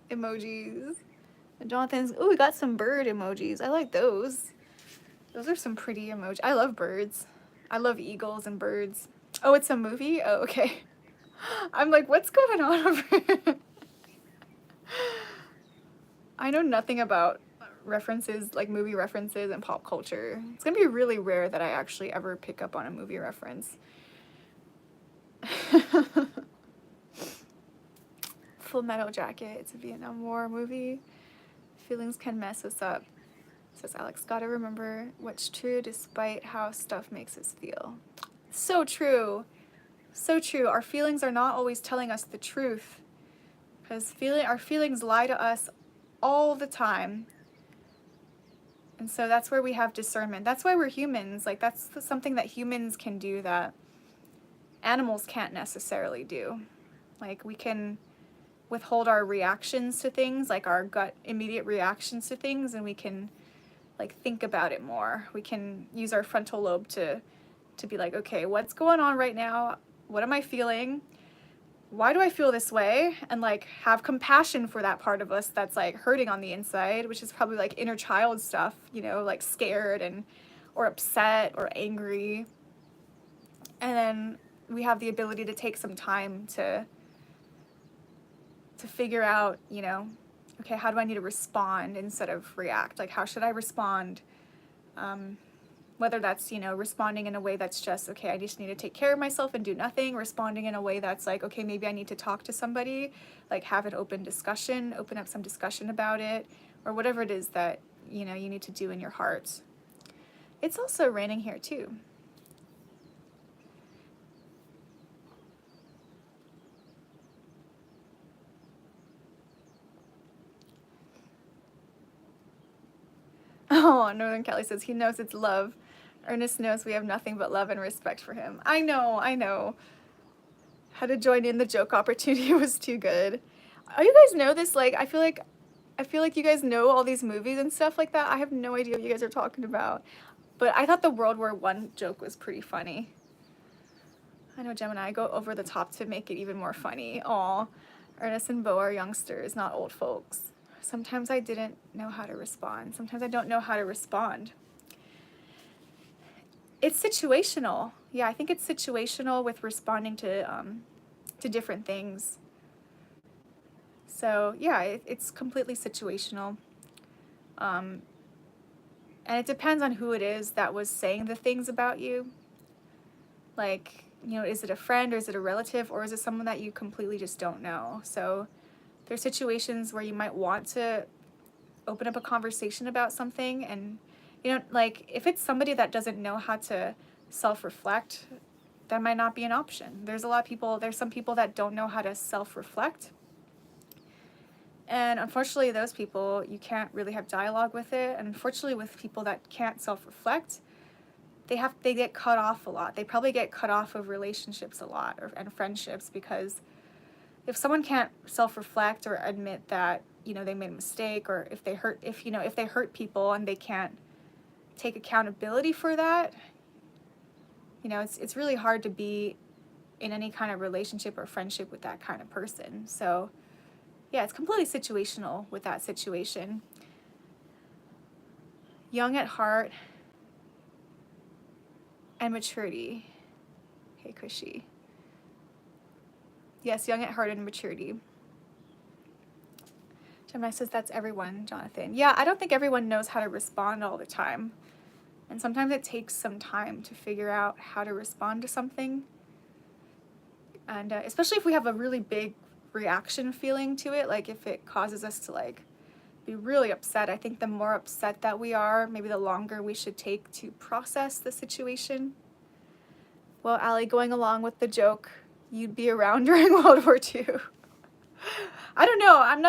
emojis. And Jonathan's... Oh, we got some bird emojis. I like those. Those are some pretty emojis. I love birds. I love eagles and birds. Oh, it's a movie? Oh, okay. I'm like, what's going on over here? I know nothing about references, like movie references and pop culture. It's gonna be really rare that I actually ever pick up on a movie reference. Full Metal Jacket, it's a Vietnam War movie. Feelings can mess us up. Says Alex, gotta remember what's true despite how stuff makes us feel. So true. So true. Our feelings are not always telling us the truth. Because our feelings lie to us all the time. And so that's where we have discernment. That's why we're humans. Like, that's something that humans can do that animals can't necessarily do. Like, we can withhold our reactions to things, like our gut immediate reactions to things, and we can, like, think about it more. We can use our frontal lobe to be like, okay, what's going on right now? What am I feeling? Why do I feel this way? And like have compassion for that part of us that's like hurting on the inside, which is probably like inner child stuff, like scared or upset or angry. And then we have the ability to take some time to figure out, okay, how do I need to respond instead of react? Like, how should I respond? Whether that's, responding in a way that's just, okay, I just need to take care of myself and do nothing, responding in a way that's like, okay, maybe I need to talk to somebody, like have an open discussion, open up some discussion about it, or whatever it is that, you need to do in your heart. It's also raining here too. Oh, Northern Cali says he knows it's love. Ernest knows we have nothing but love and respect for him. I know. How to join in, the joke opportunity was too good. Oh, you guys know this? Like, I feel like you guys know all these movies and stuff like that. I have no idea what you guys are talking about. But I thought the World War I joke was pretty funny. I know Gemini, go over the top to make it even more funny. Aw, Ernest and Bo are youngsters, not old folks. Sometimes I didn't know how to respond. Sometimes I don't know how to respond. It's situational. Yeah, I think it's situational with responding to different things. So yeah, it's completely situational. And it depends on who it is that was saying the things about you. Like, is it a friend or is it a relative or is it someone that you completely just don't know? So there's situations where you might want to open up a conversation about something and, like if it's somebody that doesn't know how to self-reflect, that might not be an option. There's some people that don't know how to self-reflect. And unfortunately, those people, you can't really have dialogue with it. And unfortunately, with people that can't self-reflect, they get cut off a lot. They probably get cut off of relationships a lot, and friendships, because if someone can't self-reflect or admit that, you know, they made a mistake, or if they hurt people and they can't take accountability for that, you know, it's really hard to be in any kind of relationship or friendship with that kind of person. So yeah, it's completely situational with that situation. Young at heart and maturity. Hey, Cushy. Yes, young at heart and maturity. Gemini says that's everyone, Jonathan. Yeah, I don't think everyone knows how to respond all the time. And sometimes it takes some time to figure out how to respond to something. And especially if we have a really big reaction feeling to it, like if it causes us to like be really upset, I think the more upset that we are, maybe the longer we should take to process the situation. Well, Allie, going along with the joke, you'd be around during World War II. I don't know. I'm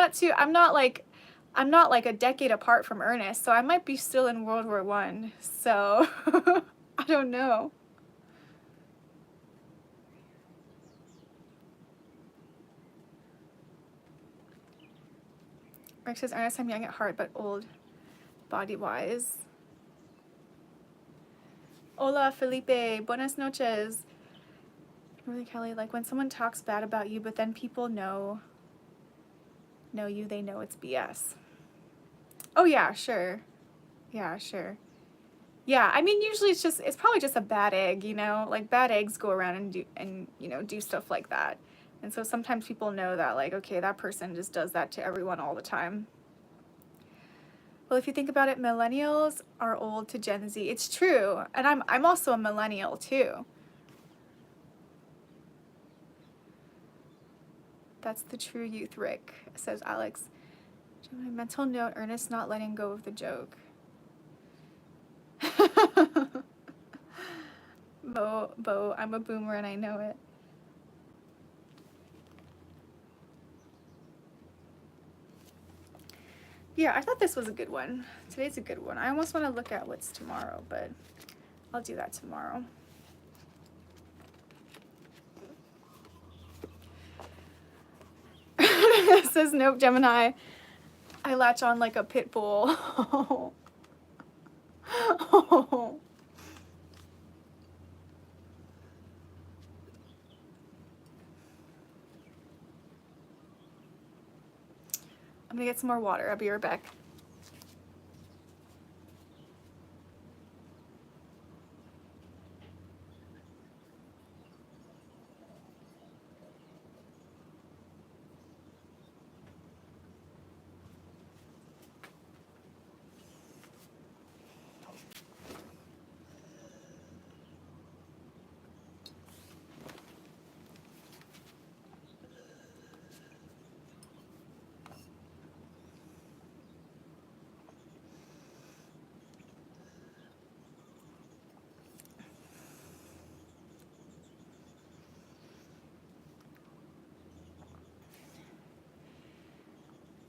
not like a decade apart from Ernest, so I might be still in World War I. So I don't know. Rick says, Ernest, I'm young at heart but old body-wise. Hola, Felipe. Buenas noches. Really, Kelly, like when someone talks bad about you, but then people know you, they know it's BS. Oh yeah, sure. Yeah, sure. Yeah, I mean, usually it's probably just a bad egg, you know? Like bad eggs go around and you know, do stuff like that. And so sometimes people know that, like, okay, that person just does that to everyone all the time. Well, if you think about it, millennials are old to Gen Z. It's true. And I'm also a millennial too. That's the true youth, Rick, says Alex. My mental note, Ernest not letting go of the joke. Bo, I'm a boomer and I know it. Yeah, I thought this was a good one. Today's a good one. I almost want to look at what's tomorrow, but I'll do that tomorrow. It says, nope, Gemini. I latch on like a pit bull. Oh. I'm gonna get some more water. I'll be right back.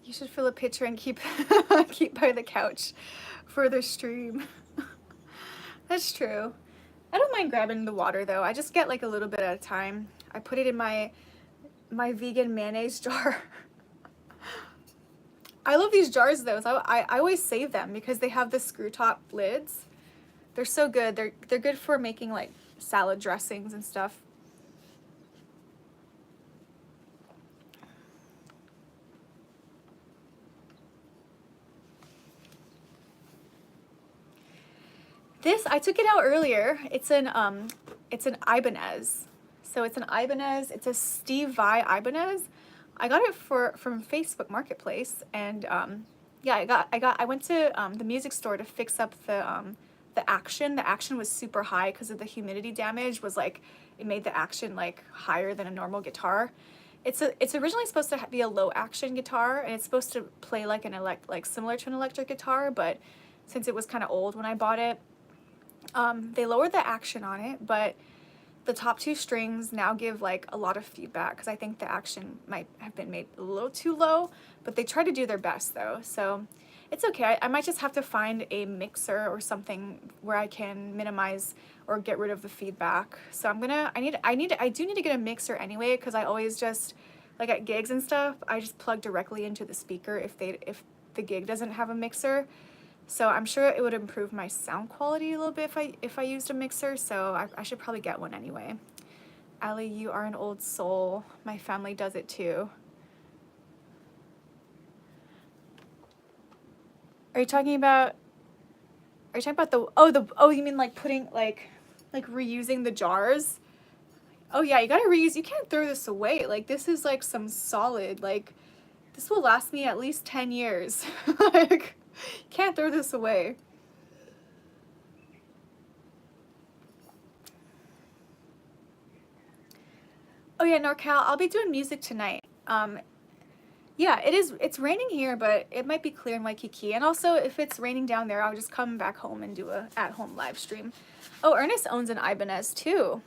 You should fill a pitcher and keep by the couch for the stream. That's true. I don't mind grabbing the water though. I just get like a little bit at a time. I put it in my vegan mayonnaise jar. I love these jars though. So I always save them because they have the screw top lids. They're so good. They're good for making like salad dressings and stuff. This, I took it out earlier. It's an Ibanez. So it's an Ibanez. It's a Steve Vai Ibanez. I got it from Facebook Marketplace, and yeah, I went to the music store to fix up the action. The action was super high because of the humidity damage. Was like, it made the action like higher than a normal guitar. It's originally supposed to be a low action guitar, and it's supposed to play like like similar to an electric guitar, but since it was kind of old when I bought it, they lowered the action on it, but the top two strings now give like a lot of feedback because I think the action might have been made a little too low, but they try to do their best though. So it's okay. I might just have to find a mixer or something where I can minimize or get rid of the feedback. So I do need to get a mixer anyway, because I always just, like at gigs and stuff, I just plug directly into the speaker if the gig doesn't have a mixer. So I'm sure it would improve my sound quality a little bit if I used a mixer, so I should probably get one anyway. Allie, you are an old soul. My family does it too. Are you talking about you mean like putting like reusing the jars? Oh yeah, you gotta reuse. You can't throw this away. Like, this is like some solid, like, this will last me at least 10 years. Like, can't throw this away. Oh yeah, NorCal, I'll be doing music tonight. Yeah, it's raining here, but it might be clear in Waikiki. And also, if it's raining down there, I'll just come back home and do a at-home live stream. Oh, Ernest owns an Ibanez too.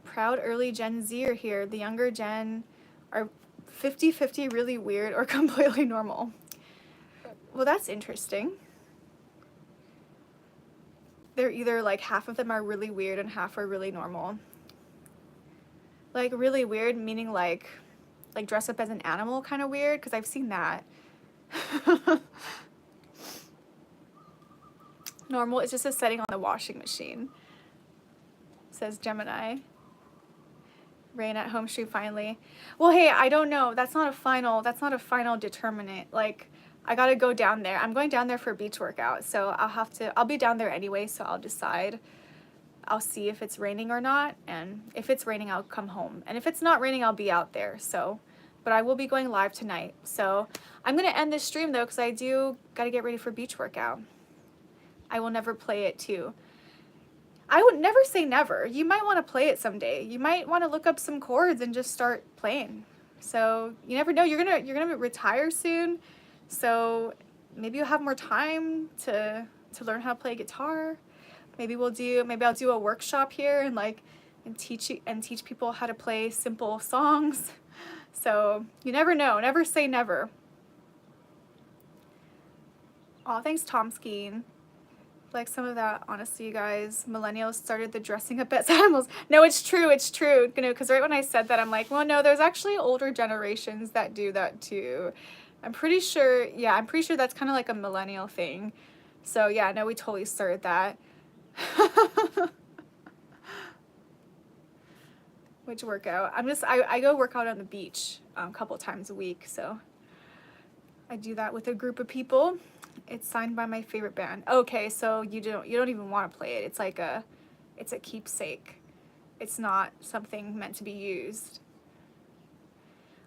Proud early Gen Zer here. The younger gen are 50-50 really weird or completely normal. Well, that's interesting. They're either like half of them are really weird and half are really normal. Like really weird meaning like dress up as an animal kind of weird, because I've seen that. Normal is just a setting on the washing machine, says Gemini. Rain at home stream finally. Well, hey, I don't know. That's not a final determinant. Like, I gotta go down there. I'm going down there for a beach workout, so I'll be down there anyway, so I'll decide. I'll see if it's raining or not, and if it's raining, I'll come home. And if it's not raining, I'll be out there, so. But I will be going live tonight. So I'm gonna end this stream though, because I do gotta get ready for beach workout. I will never play it too. I would never say never. You might want to play it someday. You might want to look up some chords and just start playing. So you never know. You're gonna retire soon, so maybe you'll have more time to learn how to play guitar. Maybe I'll do a workshop here and teach people how to play simple songs. So you never know. Never say never. Aw, thanks, Tomskeen. Like some of that, honestly, you guys, millennials started the dressing up as animals. No, it's true, you know, because right when I said that, I'm like, well, no, there's actually older generations that do that too. I'm pretty sure that's kind of like a millennial thing. So yeah, no, we totally started that. Which workout? I go work out on the beach a couple times a week, so I do that with a group of people. It's signed by my favorite band. Okay, so you don't even want to play it. It's a keepsake. It's not something meant to be used.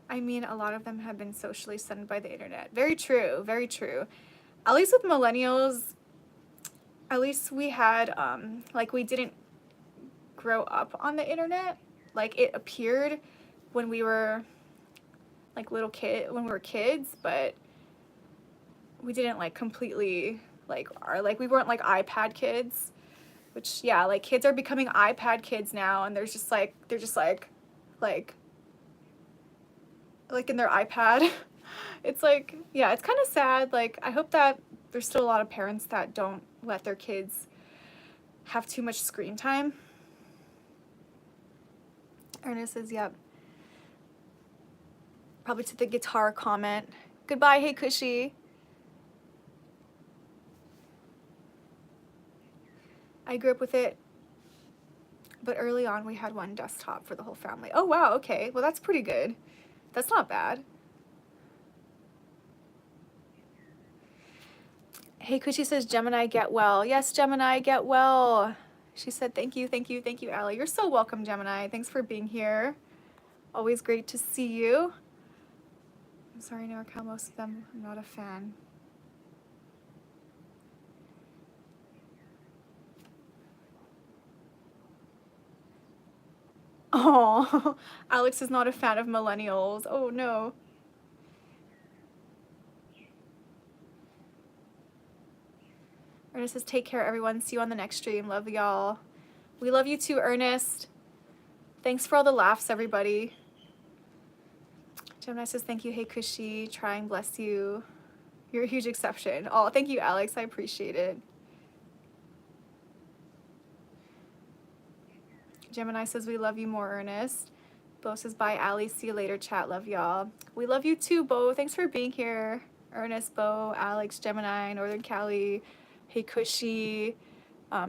I mean, a lot of them have been socially stunned by the internet. Very true, very true. At least with millennials, at least we had like, we didn't grow up on the internet. Like, it appeared when we were like when we were kids, but we didn't like completely we weren't like iPad kids, which yeah, like kids are becoming iPad kids now, and they're just like in their iPad. It's like, yeah, it's kind of sad. Like, I hope that there's still a lot of parents that don't let their kids have too much screen time. Ernest says, yep. Probably to the guitar comment. Goodbye, hey Cushy. I grew up with it, but early on we had one desktop for the whole family. Oh wow, okay. Well, that's pretty good. That's not bad. Hey, Cushy says, Gemini, get well. Yes, Gemini, get well. She said, thank you, Allie. You're so welcome, Gemini. Thanks for being here. Always great to see you. I'm sorry, NorCal, most of them, I'm not a fan. Oh, Alex is not a fan of millennials. Oh no. Ernest says, take care, everyone. See you on the next stream. Love y'all. We love you too, Ernest. Thanks for all the laughs, everybody. Gemini says, thank you. Hey, Cushy. Trying, bless you. You're a huge exception. Oh, thank you, Alex. I appreciate it. Gemini says, we love you more, Ernest. Bo says, bye, Allie. See you later, chat. Love y'all. We love you too, Bo. Thanks for being here. Ernest, Bo, Alex, Gemini, Northern Cali, Hey Cushy,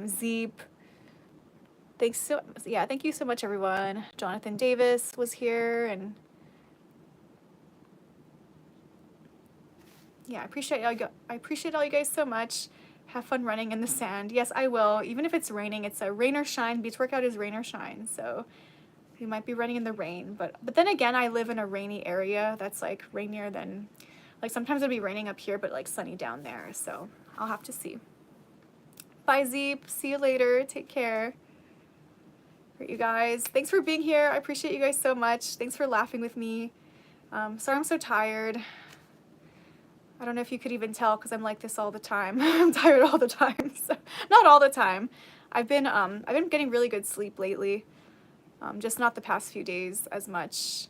Zeep. Thanks thank you so much, everyone. Jonathan Davis was here, and yeah, I appreciate all you guys so much. Have fun running in the sand. Yes, I will. Even if it's raining, it's a rain or shine. Beach workout is rain or shine, so we might be running in the rain. But then again, I live in a rainy area that's like rainier than, like sometimes it'll be raining up here, but like sunny down there. So I'll have to see. Bye, Zeep. See you later. Take care. All right, you guys. Thanks for being here. I appreciate you guys so much. Thanks for laughing with me. Sorry I'm so tired. I don't know if you could even tell because I'm like this all the time. I'm tired all the time. So, not all the time. I've been getting really good sleep lately. Just not the past few days as much.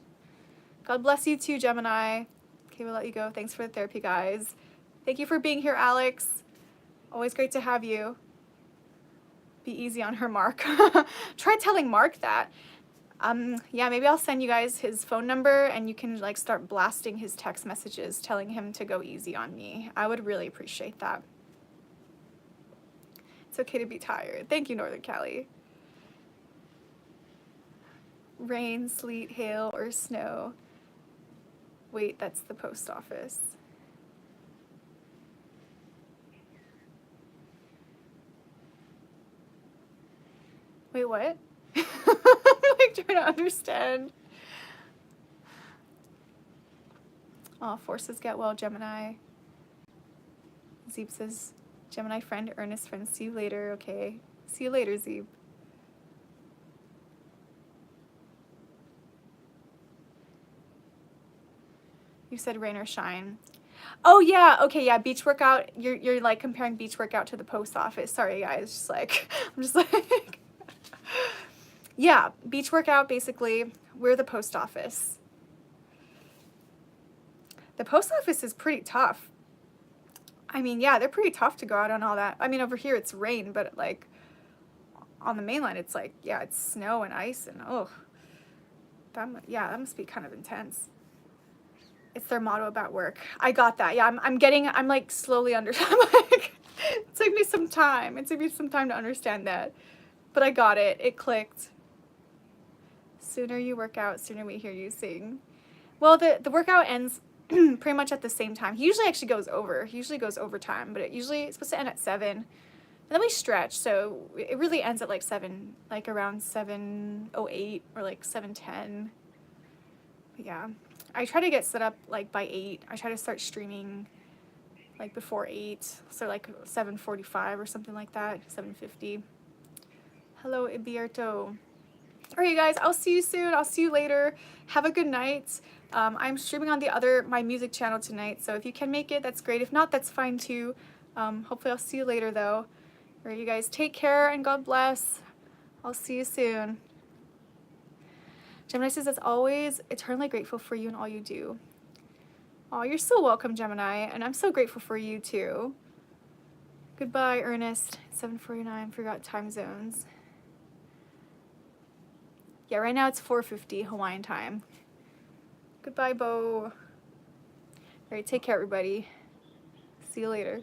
God bless you too, Gemini. Okay, we'll let you go. Thanks for the therapy, guys. Thank you for being here, Alex. Always great to have you. Be easy on her, Mark. Try telling Mark that. Yeah, maybe I'll send you guys his phone number and you can like start blasting his text messages telling him to go easy on me. I would really appreciate that. It's okay to be tired. Thank you, Northern Cali. Rain, sleet, hail, or snow. Wait, that's the post office. Wait, what? I'm like trying to understand. Oh, forces get well, Gemini. Zeep says, Gemini friend, Ernest friend, see you later. Okay. See you later, Zeep. You said rain or shine. Oh yeah, okay, yeah, beach workout. You're like comparing beach workout to the post office. Sorry guys, just like I'm just like yeah, beach workout basically, we're the post office. The post office is pretty tough. I mean, yeah, they're pretty tough to go out on all that. I mean, over here it's rain, but like on the mainland it's like, yeah, it's snow and ice and that must be kind of intense. It's their motto about work. I got that. Yeah, I'm like slowly like, it took me some time. It took me some time to understand that. But I got it. It clicked. Sooner you work out, sooner we hear you sing. Well, the workout ends pretty much at the same time. He usually actually goes over. He usually goes overtime, but it's supposed to end at 7. And then we stretch, so it really ends at like 7, like around 7:08 or like 7:10. But yeah. I try to get set up like by 8. I try to start streaming like before 8, so like 7:45 or something like that, 7:50. Hello, Ibierto. All right, you guys, I'll see you soon. I'll see you later. Have a good night. I'm streaming on my music channel tonight, so if you can make it, that's great. If not, that's fine too. Hopefully I'll see you later though. All right, you guys, take care and God bless. I'll see you soon. Gemini says, as always, eternally grateful for you and all you do. Oh, you're so welcome, Gemini, and I'm so grateful for you too. Goodbye, Ernest. 7:49, forgot time zones. Yeah, right now it's 4:50 Hawaiian time. Goodbye, Bo. All right, take care, everybody. See you later.